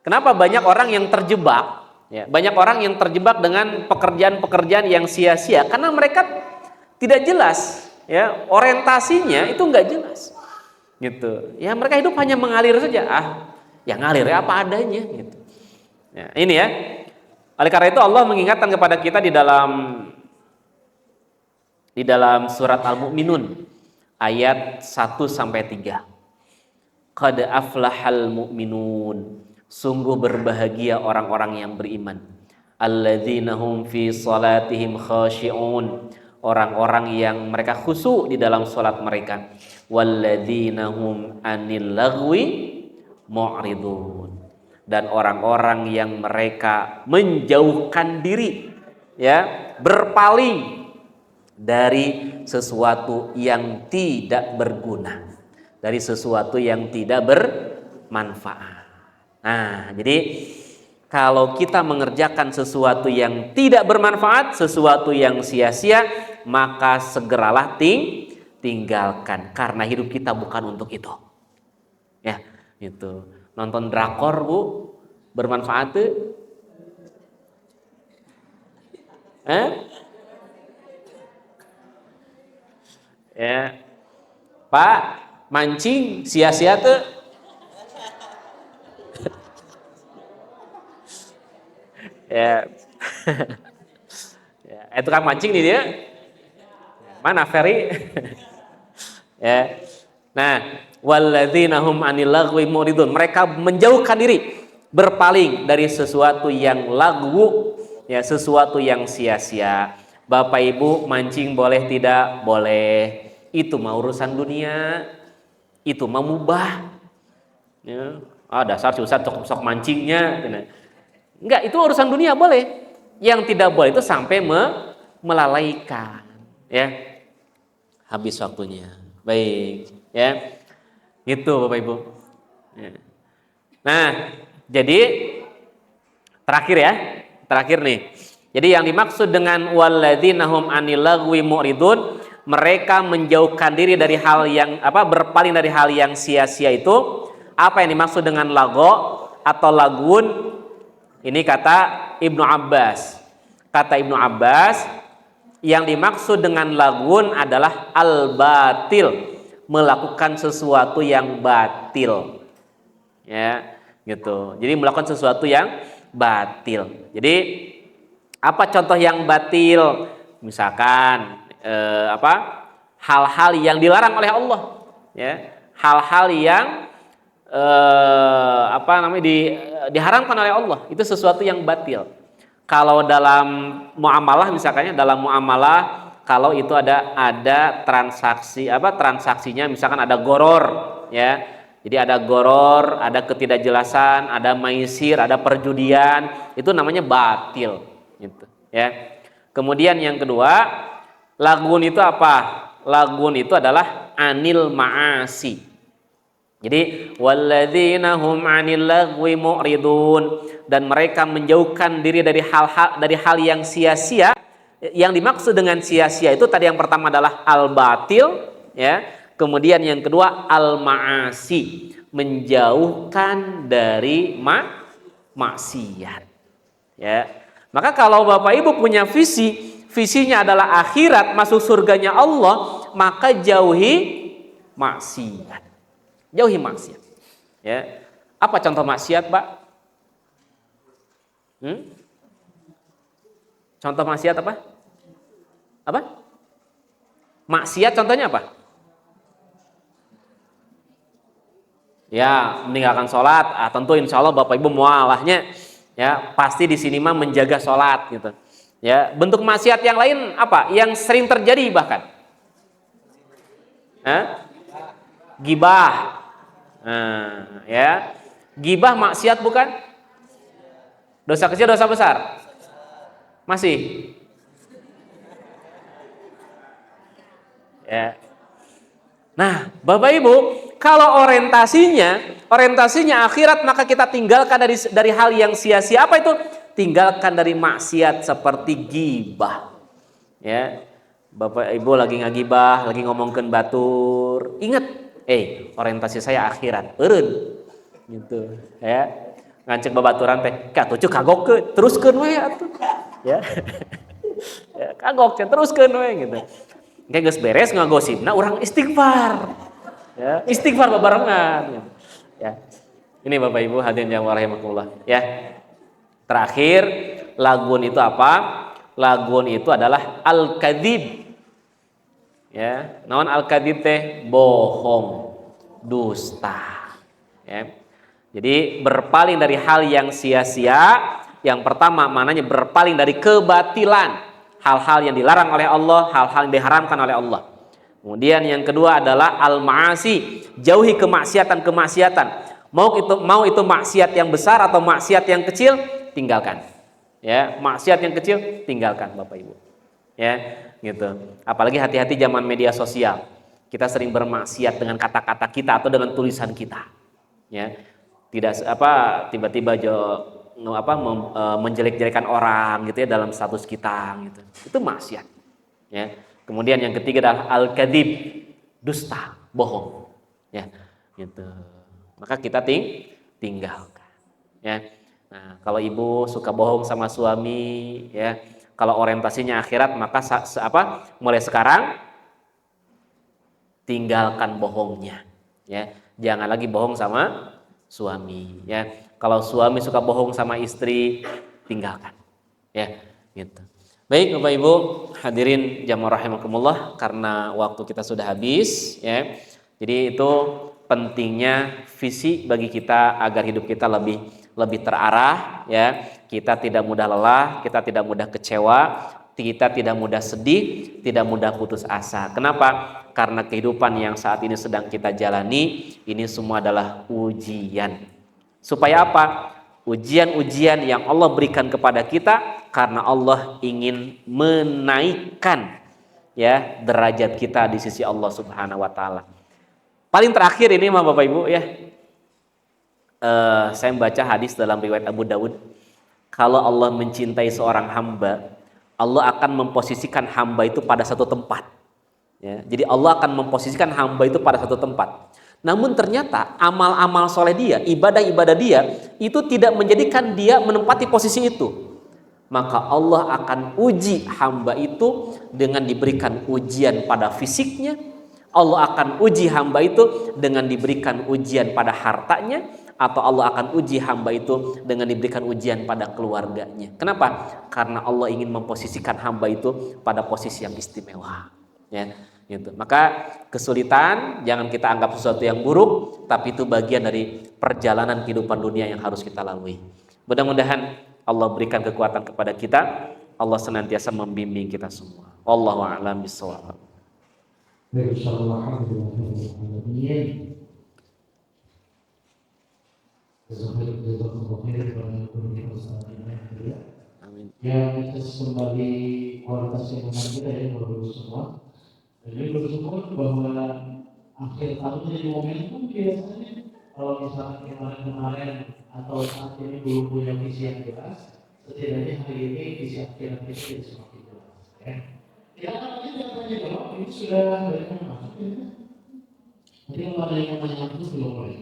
Kenapa banyak orang yang terjebak? Ya, banyak orang yang terjebak dengan pekerjaan-pekerjaan yang sia-sia karena mereka tidak jelas, ya, orientasinya itu nggak jelas, gitu. Ya mereka hidup hanya mengalir saja, yang ngalir ya apa adanya, gitu. Ya, ini ya. Oleh karena itu Allah mengingatkan kepada kita di dalam surat Al-Mu'minun ayat 1-3. Qad aflahal mu'minun. Sungguh berbahagia orang-orang yang beriman. Alladzina hum fi salatihim khashi'un. Orang-orang yang mereka khusyuk di dalam salat mereka. Walladzina hum 'anil lagwi mu'ridun. Dan orang-orang yang mereka menjauhkan diri, ya, berpaling dari sesuatu yang tidak berguna, dari sesuatu yang tidak bermanfaat. Nah, jadi kalau kita mengerjakan sesuatu yang tidak bermanfaat, sesuatu yang sia-sia, maka segeralah tinggalkan karena hidup kita bukan untuk itu. Ya, itu. Nonton drakor, Bu, bermanfaat tuh? Ya. Pak, mancing sia-sia tuh? Ya. Ya, itu kan mancing nih dia. Mana Ferry? Ya. Nah, walladzina hum 'anil lagwi muridun. Mereka menjauhkan diri, berpaling dari sesuatu yang lagwu, ya, sesuatu yang sia-sia. Bapak Ibu mancing boleh tidak? Boleh. Itu mah urusan dunia. Itu mah mubah. Ya. Dasar susah sok mancingnya. Enggak, itu urusan dunia boleh. Yang tidak boleh itu sampai melalaikan, ya. Habis waktunya. Baik, ya. Itu Bapak Ibu. Ya. Nah, jadi terakhir nih. Jadi yang dimaksud dengan walladzina hum 'anil lagwi mu'ridun, mereka menjauhkan diri dari hal yang berpaling dari hal yang sia-sia itu. Apa yang dimaksud dengan lago atau lagun? Ini kata Ibnu Abbas. Kata Ibnu Abbas, yang dimaksud dengan lagun adalah al-batil, melakukan sesuatu yang batil. Ya, gitu. Jadi melakukan sesuatu yang batil. Jadi apa contoh yang batil? Misalkan hal-hal yang dilarang oleh Allah, ya. Hal-hal yang diharamkan oleh Allah, itu sesuatu yang batil. Kalau dalam muamalah, misalkannya dalam muamalah, kalau itu ada transaksinya, misalkan ada goror, ya. Jadi ada goror, ada ketidakjelasan, ada maisir, ada perjudian, itu namanya batil, gitu, ya. Kemudian yang kedua, lagun itu apa? Lagun itu adalah anil ma'asi. Jadi walladzina hum 'anil lagwi mu'ridun, dan mereka menjauhkan diri dari hal yang sia-sia. Yang dimaksud dengan sia-sia itu tadi yang pertama adalah al-batil, ya. Kemudian yang kedua al-ma'asi, menjauhkan dari maksiat. Ya. Maka kalau Bapak Ibu punya visinya adalah akhirat, masuk surganya Allah, maka jauhi maksiat. Jauhi maksiat. Ya. Apa contoh maksiat, Pak? Contoh maksiat apa? Apa? Maksiat contohnya apa? Ya, meninggalkan sholat. Tentu insya Allah Bapak Ibu mualahnya, ya pasti di sini mah menjaga sholat, gitu. Ya, bentuk maksiat yang lain apa? Yang sering terjadi bahkan? Gibah. Ya, gibah maksiat bukan? Dosa kecil, dosa besar? Masih? Ya. Nah, Bapak Ibu, kalau orientasinya akhirat, maka kita tinggalkan dari hal yang sia-sia. Apa itu? Tinggalkan dari maksiat seperti gibah. Ya. Bapak Ibu lagi ngagibah, lagi ngomongkeun batur. Ingat, orientasi saya akhirat, eureun. Gitu, ya. Ngancek babaturan teh, ka tuh kagok teruskeun we atuh. Ya. Ya, kagok teruskeun we gitu. Kayak geus beres ngagosipna urang istighfar. Ya, istighfar babarengan. Ya. Ini Bapak Ibu hadirin yang rahimakumullah, ya. Terakhir, lagun itu apa? Lagun itu adalah al-kadzib. Ya, naon al-kadzib teh? Bohong, dusta. Ya. Jadi berpaling dari hal yang sia-sia. Yang pertama mananya berpaling dari kebatilan, hal-hal yang dilarang oleh Allah, hal-hal yang diharamkan oleh Allah. Kemudian yang kedua adalah al-ma'asi, jauhi kemaksiatan. Mau itu maksiat yang besar atau maksiat yang kecil, tinggalkan. Ya, maksiat yang kecil tinggalkan Bapak Ibu. Ya, gitu. Apalagi hati-hati zaman media sosial. Kita sering bermaksiat dengan kata-kata kita atau dengan tulisan kita. Ya. Tidak tiba-tiba menjelek-jelekan orang gitu ya dalam status kita gitu. Itu maksiat. Ya. Kemudian yang ketiga adalah al-kadzib, dusta, bohong. Ya, gitu. Maka kita tinggalkan. Ya. Nah, kalau ibu suka bohong sama suami, ya, kalau orientasinya akhirat, maka mulai sekarang tinggalkan bohongnya. Ya, jangan lagi bohong sama suami. Ya, kalau suami suka bohong sama istri, tinggalkan. Ya, gitu. Baik Bapak Ibu hadirin jamaah rahimakumullah, karena waktu kita sudah habis, ya. Jadi itu pentingnya visi bagi kita agar hidup kita lebih terarah, ya. Kita tidak mudah lelah, kita tidak mudah kecewa, kita tidak mudah sedih, tidak mudah putus asa. Kenapa? Karena kehidupan yang saat ini sedang kita jalani ini semua adalah ujian. Supaya apa? Ujian-ujian yang Allah berikan kepada kita karena Allah ingin menaikkan, ya, derajat kita di sisi Allah Subhanahu wa taala. Paling terakhir ini mah Bapak Ibu, ya. Saya membaca hadis dalam riwayat Abu Dawud. Kalau Allah mencintai seorang hamba, Allah akan memposisikan hamba itu pada satu tempat. Ya, jadi Allah akan memposisikan hamba itu pada satu tempat. Namun ternyata amal-amal soleh dia, ibadah-ibadah dia itu tidak menjadikan dia menempati posisi itu. Maka Allah akan uji hamba itu dengan diberikan ujian pada fisiknya, Allah akan uji hamba itu dengan diberikan ujian pada hartanya, atau Allah akan uji hamba itu dengan diberikan ujian pada keluarganya. Kenapa? Karena Allah ingin memposisikan hamba itu pada posisi yang istimewa. Ya, gitu. Maka kesulitan jangan kita anggap sesuatu yang buruk, tapi itu bagian dari perjalanan kehidupan dunia yang harus kita lalui. Mudah-mudahan Allah berikan kekuatan kepada kita. Allah senantiasa membimbing kita semua. Wallahu a'lam bishawab. Insyaallah Amin. Yang kembali kualitas yang kita ya baru semua. Jadi bersyukur bahwa akhir tahun jadi momentum biasanya kalau misalnya kemarin atau saat ini belum punya visi yang jelas, setidaknya hari ini visi akhir kita jadi semakin jelas. Ya. Ya, namanya tanya jawab ini sudah banyak yang masuk ya. Nanti kalau ada yang mau tanya itu belum boleh.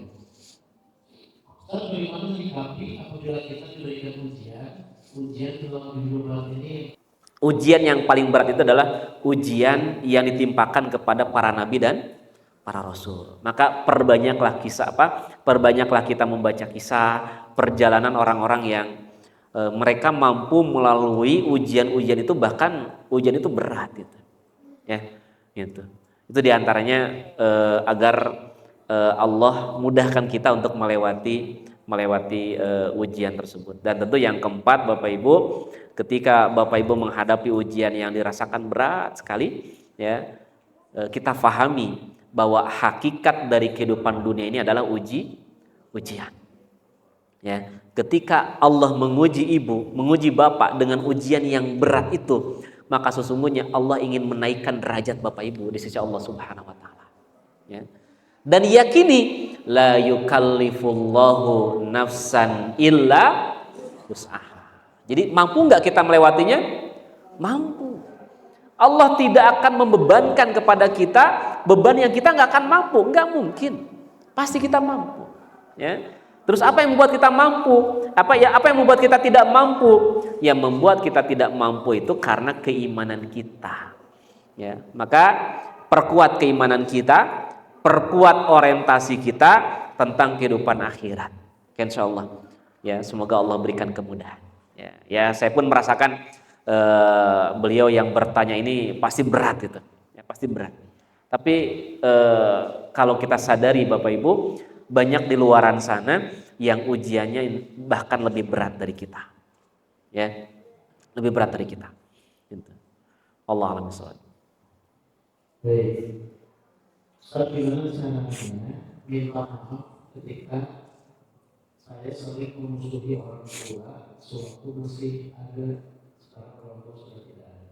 Sekarang bagaimana menyikapi apabila kita diberikan ujian dalam kehidupan ini? Ujian yang paling berat itu adalah ujian yang ditimpakan kepada para nabi dan para rasul. Maka perbanyaklah perbanyaklah kita membaca kisah perjalanan orang-orang yang mereka mampu melalui ujian-ujian itu, bahkan ujian itu berat gitu. Ya, gitu. Itu diantaranya agar Allah mudahkan kita untuk melewati ujian tersebut. Dan tentu yang keempat, Bapak Ibu, ketika Bapak Ibu menghadapi ujian yang dirasakan berat sekali, ya, kita fahami bahwa hakikat dari kehidupan dunia ini adalah ujian. Ya, ketika Allah menguji ibu, menguji bapak dengan ujian yang berat itu, maka sesungguhnya Allah ingin menaikkan derajat Bapak Ibu di sisi Allah Subhanahu wa taala. Ya. Dan yakini la yukallifullahu nafsan illa wus'aha. Jadi mampu nggak kita melewatinya? Mampu. Allah tidak akan membebankan kepada kita beban yang kita nggak akan mampu, nggak mungkin. Pasti kita mampu. Ya. Terus apa yang membuat kita mampu? Apa yang membuat kita tidak mampu? Yang membuat kita tidak mampu itu karena keimanan kita. Ya, maka perkuat keimanan kita, perkuat orientasi kita tentang kehidupan akhirat. Insyaallah. Ya, semoga Allah berikan kemudahan. Ya, saya pun merasakan beliau yang bertanya ini pasti berat gitu. Ya, pasti berat. Tapi kalau kita sadari Bapak Ibu, banyak di luaran sana yang ujiannya bahkan lebih berat dari kita. Ya, lebih berat dari kita. Gitu. Allah a'lam bishawab. Baik. Ustaz, gimana caranya minta maaf ketika saya sering memusuhi orang tua sewaktu masih ada, sekarang orang tua sudah tidak ada?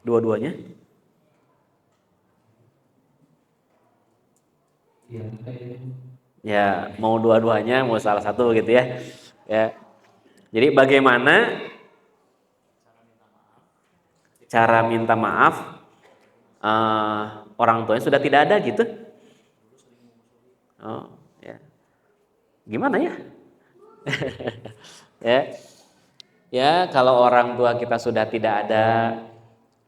Dua-duanya? Ya, mau dua-duanya, mau salah satu gitu ya. Ya. Jadi bagaimana cara minta maaf orang tuanya sudah tidak ada gitu? Oh, ya. Gimana ya? Ya. Ya, kalau orang tua kita sudah tidak ada,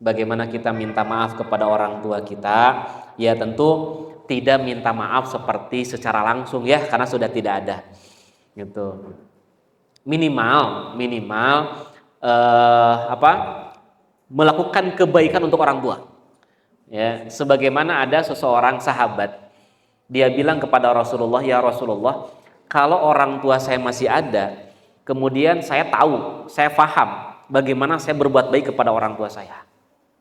bagaimana kita minta maaf kepada orang tua kita? Ya tentu tidak minta maaf seperti secara langsung ya, karena sudah tidak ada. Gitu. Minimal melakukan kebaikan untuk orang tua. Ya, sebagaimana ada seseorang sahabat, dia bilang kepada Rasulullah, "Ya Rasulullah, kalau orang tua saya masih ada, kemudian saya tahu, saya paham bagaimana saya berbuat baik kepada orang tua saya.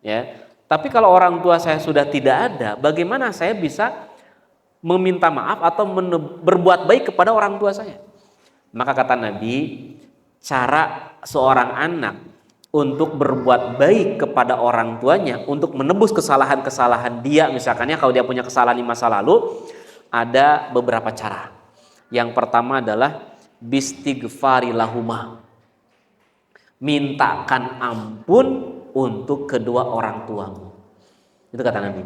Ya, tapi kalau orang tua saya sudah tidak ada, bagaimana saya bisa meminta maaf atau berbuat baik kepada orang tua saya?" Maka kata Nabi, cara seorang anak untuk berbuat baik kepada orang tuanya, untuk menebus kesalahan-kesalahan dia, misalkannya kalau dia punya kesalahan di masa lalu, ada beberapa cara. Yang pertama adalah bistighfari lahuma, mintakan ampun untuk kedua orang tuamu. Itu kata Nabi.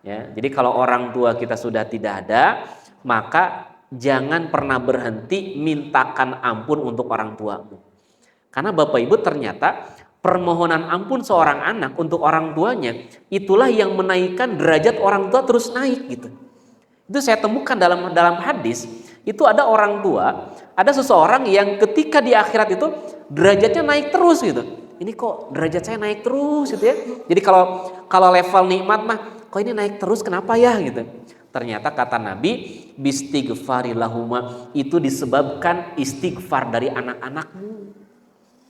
Ya, jadi kalau orang tua kita sudah tidak ada, maka jangan pernah berhenti mintakan ampun untuk orang tuamu. Karena Bapak Ibu ternyata permohonan ampun seorang anak untuk orang tuanya, itulah yang menaikkan derajat orang tua terus naik gitu. Itu saya temukan dalam hadis, itu ada orang tua, ada seseorang yang ketika di akhirat itu derajatnya naik terus gitu. Ini kok derajat saya naik terus gitu ya. Jadi kalau level nikmat mah kok ini naik terus, kenapa ya gitu. Ternyata kata Nabi, bistighfari lahuma, itu disebabkan istighfar dari anak-anakmu.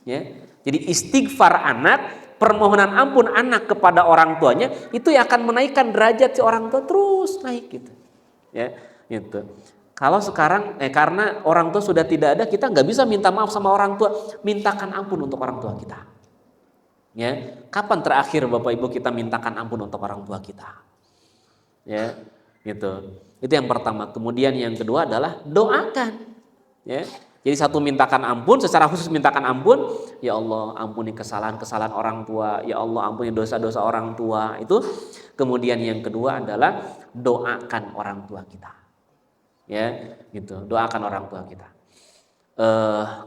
Ya. Jadi istighfar anak, permohonan ampun anak kepada orang tuanya, itu yang akan menaikkan derajat si orang tua terus naik gitu. Ya, gitu. Kalau sekarang karena orang tua sudah tidak ada, kita nggak bisa minta maaf sama orang tua, mintakan ampun untuk orang tua kita. Ya, kapan terakhir Bapak Ibu kita mintakan ampun untuk orang tua kita? Ya, gitu. Itu yang pertama. Kemudian yang kedua adalah doakan. Ya. Jadi satu, mintakan ampun, secara khusus mintakan ampun, ya Allah ampuni kesalahan-kesalahan orang tua, ya Allah ampuni dosa-dosa orang tua itu. Kemudian yang kedua adalah doakan orang tua kita, ya gitu, doakan orang tua kita.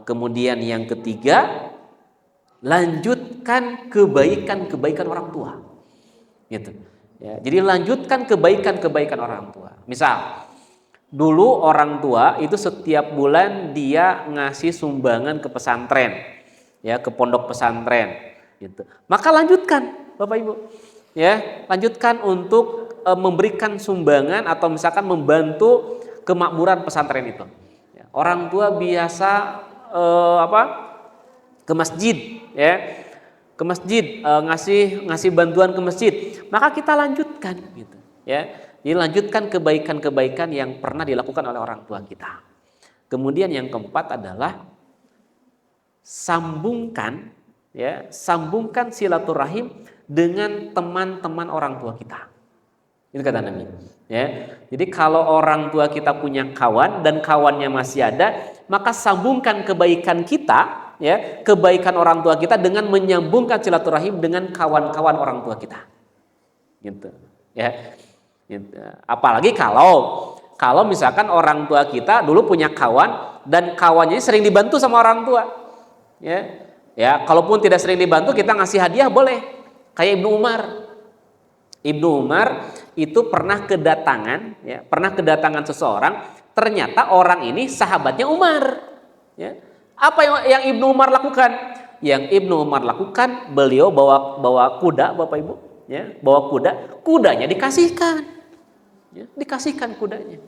Kemudian yang ketiga, lanjutkan kebaikan-kebaikan orang tua, gitu. Ya, jadi lanjutkan kebaikan-kebaikan orang tua. Misal, dulu orang tua itu setiap bulan dia ngasih sumbangan ke pesantren, ya ke pondok pesantren, gitu. Maka lanjutkan, Bapak Ibu, ya lanjutkan untuk memberikan sumbangan atau misalkan membantu kemakmuran pesantren itu. Ya, orang tua biasa ke masjid, ya ke masjid ngasih bantuan ke masjid, maka kita lanjutkan, gitu, ya. Jadi lanjutkan kebaikan-kebaikan yang pernah dilakukan oleh orang tua kita. Kemudian yang keempat adalah sambungkan silaturahim dengan teman-teman orang tua kita. Itu kata Nabi. Ya. Jadi kalau orang tua kita punya kawan dan kawannya masih ada, maka sambungkan kebaikan kita, ya, kebaikan orang tua kita dengan menyambungkan silaturahim dengan kawan-kawan orang tua kita. Gitu. Ya. Apalagi kalau misalkan orang tua kita dulu punya kawan dan kawannya sering dibantu sama orang tua, ya kalaupun tidak sering dibantu kita ngasih hadiah boleh, kayak Ibnu Umar itu pernah kedatangan seseorang, ternyata orang ini sahabatnya Umar, ya. Apa yang Ibnu Umar lakukan? Yang Ibnu Umar lakukan, beliau bawa kuda, Bapak Ibu, ya, bawa kudanya dikasihkan. Ya, dikasihkan kudanya,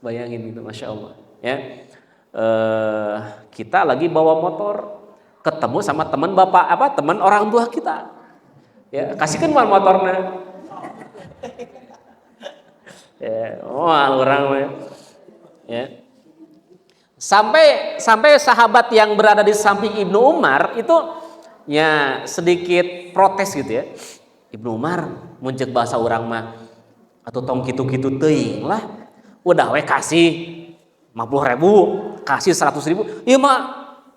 bayangin itu, masya Allah, ya. Kita lagi bawa motor, ketemu sama teman teman orang tua kita, ya kasihkan motornya, ya, orang, ya. Sampai sahabat yang berada di samping Ibnu Umar itu ya sedikit protes gitu ya. Ibnu Umar muncul bahasa orang mah atau tong kitu-kitu teuing lah, udah we kasih 50.000, kasih 100.000, iya mah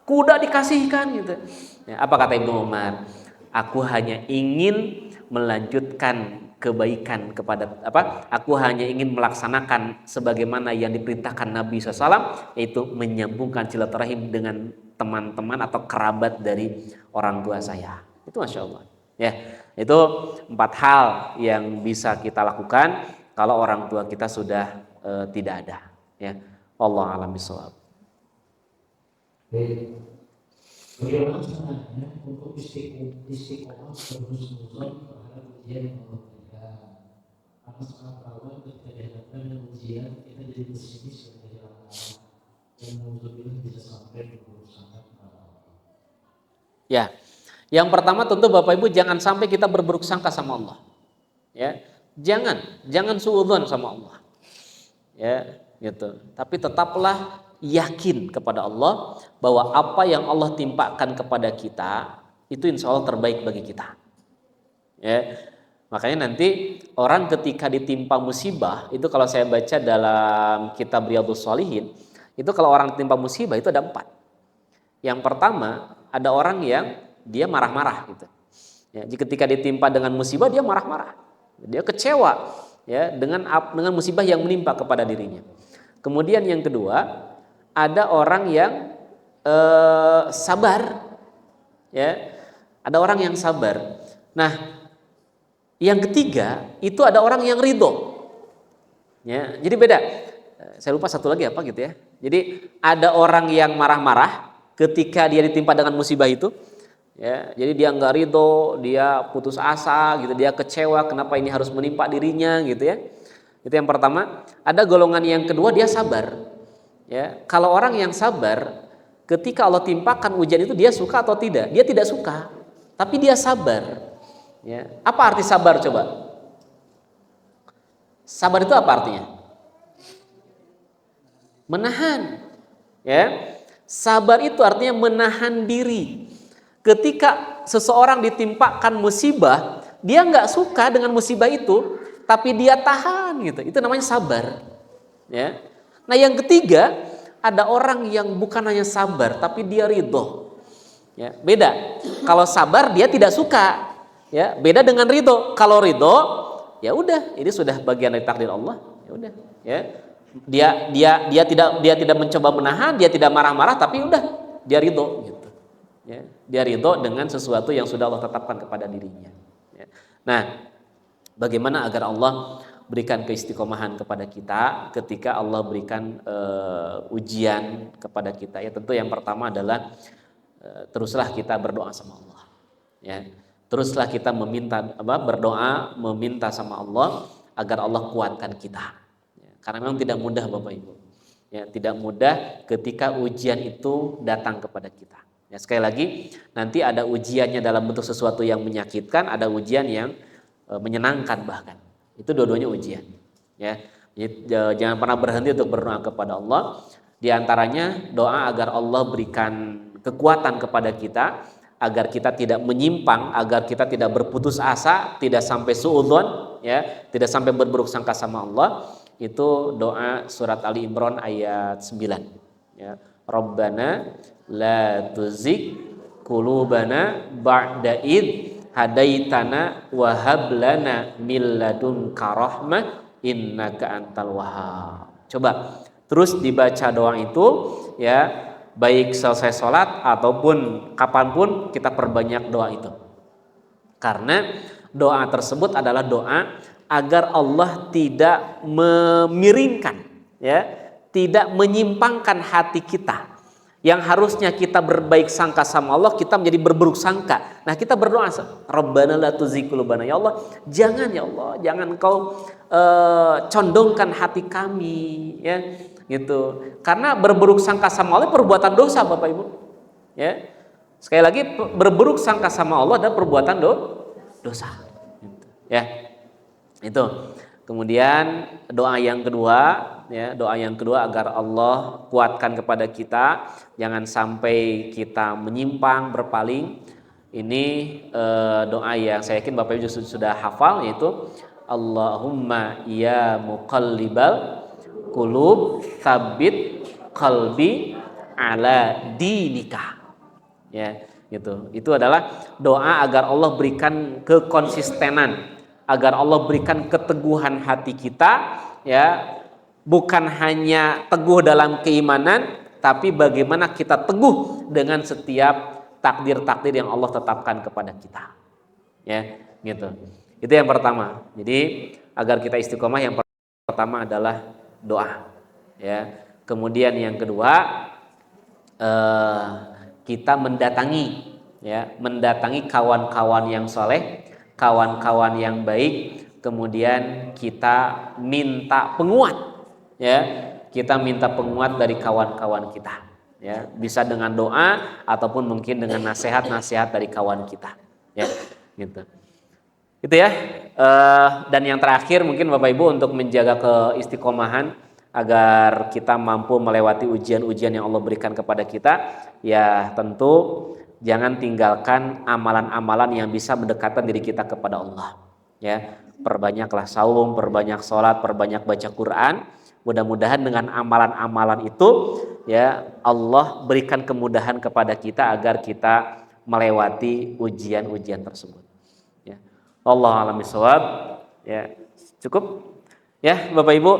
kuda dikasihkan gitu. Ya, apa kata Ibnu Umar? Aku hanya ingin melanjutkan kebaikan aku hanya ingin melaksanakan sebagaimana yang diperintahkan Nabi SAW, yaitu menyambungkan silaturahim dengan teman-teman atau kerabat dari orang tua saya. Itu masya Allah, ya. Itu 4 hal yang bisa kita lakukan kalau orang tua kita sudah tidak ada, ya. Wallahu a'lam bishawab. Bagaimana caranya untuk istiqomah terus-menerus terhadap ujian yang Allah berikan? Karena sekarang kawan ketika dihadapkan dengan ujian kita jadi pesimis dan kehilangan arah, dan mungkin bisa sampai berusaha kepada Allah. Ya. Yang pertama tentu Bapak Ibu jangan sampai kita berburuk sangka sama Allah. Ya. Jangan suudzon sama Allah. Ya, gitu. Tapi tetaplah yakin kepada Allah bahwa apa yang Allah timpakan kepada kita itu insya Allah terbaik bagi kita. Ya. Makanya nanti orang ketika ditimpa musibah, itu kalau saya baca dalam kitab Riyadhus Shalihin, itu kalau orang ditimpa musibah itu ada 4. Yang pertama, ada orang yang dia marah-marah gitu. Ya, ketika ditimpa dengan musibah dia marah-marah, dia kecewa, ya, dengan musibah yang menimpa kepada dirinya. Kemudian yang kedua, ada orang yang sabar, ya, ada orang yang sabar. Nah, yang ketiga itu ada orang yang ridho. Ya, jadi beda. Saya lupa satu lagi apa gitu ya. Jadi ada orang yang marah-marah ketika dia ditimpa dengan musibah itu. Ya, jadi dia nggak ridho, dia putus asa gitu, dia kecewa kenapa ini harus menimpa dirinya gitu ya. Itu yang pertama. Ada golongan yang kedua, dia sabar. Ya, kalau orang yang sabar, ketika Allah timpakan ujian itu dia suka atau tidak? Dia tidak suka, tapi dia sabar. Ya, apa arti sabar coba? Sabar itu apa artinya? Menahan. Ya, sabar itu artinya menahan diri. Ketika seseorang ditimpakan musibah, dia nggak suka dengan musibah itu, tapi dia tahan gitu. Itu namanya sabar. Ya. Nah yang ketiga, ada orang yang bukan hanya sabar, tapi dia ridho. Ya, beda. Kalau sabar dia tidak suka. Ya, beda dengan ridho. Kalau ridho, ya udah, ini sudah bagian dari takdir Allah. Ya udah. Ya. Dia tidak mencoba menahan, dia tidak marah-marah, tapi udah dia ridho. Gitu. Ya, dia ridho dengan sesuatu yang sudah Allah tetapkan kepada dirinya. Ya. Nah, bagaimana agar Allah berikan keistiqomahan kepada kita ketika Allah berikan ujian kepada kita? Ya tentu yang pertama adalah teruslah kita berdoa sama Allah. Ya, teruslah kita berdoa meminta sama Allah agar Allah kuatkan kita. Ya, karena memang tidak mudah Bapak Ibu. Ya, tidak mudah ketika ujian itu datang kepada kita. Ya, sekali lagi, nanti ada ujiannya dalam bentuk sesuatu yang menyakitkan, ada ujian yang menyenangkan bahkan. Itu dua-duanya ujian. Ya, jadi, jangan pernah berhenti untuk berdoa kepada Allah. Di antaranya doa agar Allah berikan kekuatan kepada kita, agar kita tidak menyimpang, agar kita tidak berputus asa, tidak sampai suudzon, ya, tidak sampai berburuk sangka sama Allah. Itu doa surat Ali Imran ayat 9. Ya, Rabbana la tuzigh qulubana ba'da id hadaitana wa hab lana min ladunka rahmah innaka antal wahhab. Coba terus dibaca doa itu ya, baik selesai sholat ataupun kapanpun kita perbanyak doa itu. Karena doa tersebut adalah doa agar Allah tidak memiringkan, ya, tidak menyimpangkan hati kita. Yang harusnya kita berbaik sangka sama Allah, kita menjadi berburuk sangka. Nah, kita berdoa, Rabbana la tuzigh qulubana, ya Allah, jangan ya Allah, jangan Engkau condongkan hati kami, ya, gitu. Karena berburuk sangka sama Allah perbuatan dosa, Bapak Ibu. Ya. Sekali lagi, berburuk sangka sama Allah adalah perbuatan dosa. Gitu. Ya. Itu. Kemudian doa yang kedua, ya, doa yang kedua agar Allah kuatkan kepada kita, jangan sampai kita menyimpang, berpaling. Ini doa yang saya yakin Bapak Ibu sudah hafal, yaitu Allahumma ya muqallibal qulub tsabbit qalbi ala dinika. Ya, gitu. Itu adalah doa agar Allah berikan kekonsistenan, agar Allah berikan keteguhan hati kita, ya, bukan hanya teguh dalam keimanan, tapi bagaimana kita teguh dengan setiap takdir-takdir yang Allah tetapkan kepada kita. Ya, gitu. Itu yang pertama. Jadi agar kita istiqomah, yang pertama adalah doa. Ya. Kemudian yang kedua, kita mendatangi, ya, mendatangi kawan-kawan yang soleh, kawan-kawan yang baik, kemudian kita minta penguat, ya, kita minta penguat dari kawan-kawan kita, ya, bisa dengan doa ataupun mungkin dengan nasihat-nasihat dari kawan kita, ya, gitu. Itu ya. Dan yang terakhir mungkin Bapak Ibu, untuk menjaga keistiqomahan agar kita mampu melewati ujian-ujian yang Allah berikan kepada kita, ya tentu jangan tinggalkan amalan-amalan yang bisa mendekatkan diri kita kepada Allah. Ya, perbanyaklah saum, perbanyak sholat, perbanyak baca Quran. Mudah-mudahan dengan amalan-amalan itu, ya, Allah berikan kemudahan kepada kita agar kita melewati ujian-ujian tersebut. Ya, Allah a'lam bishawab. Ya, cukup. Ya, Bapak Ibu,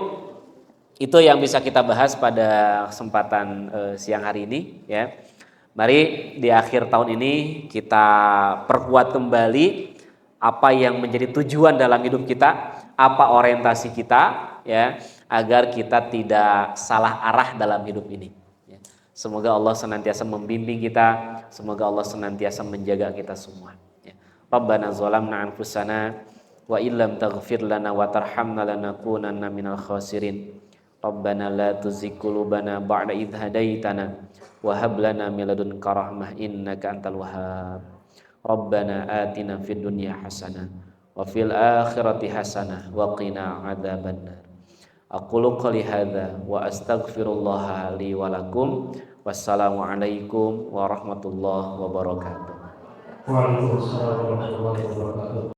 itu yang bisa kita bahas pada kesempatan siang hari ini, ya. Mari di akhir tahun ini kita perkuat kembali apa yang menjadi tujuan dalam hidup kita, apa orientasi kita, ya, agar kita tidak salah arah dalam hidup ini. Ya. Semoga Allah senantiasa membimbing kita, semoga Allah senantiasa menjaga kita semua. Ya. Rabbana zalamna anfusana wa illam taghfir lana wa tarhamna lanakunanna minal khasirin. Rabbana la tuzigh qulubana ba'da idh hadaitana wa hab lana min ladunka rahmah innaka antal wahhab. Rabbana atina fid dunya hasanah wa fil akhirati hasanah wa qina adzabannar. Aqulu qouli hadza wa astaghfirullah li wa lakum. Wassalamu alaikum warahmatullahi wabarakatuh. Waalaikumsalam warahmatullahi wabarakatuh.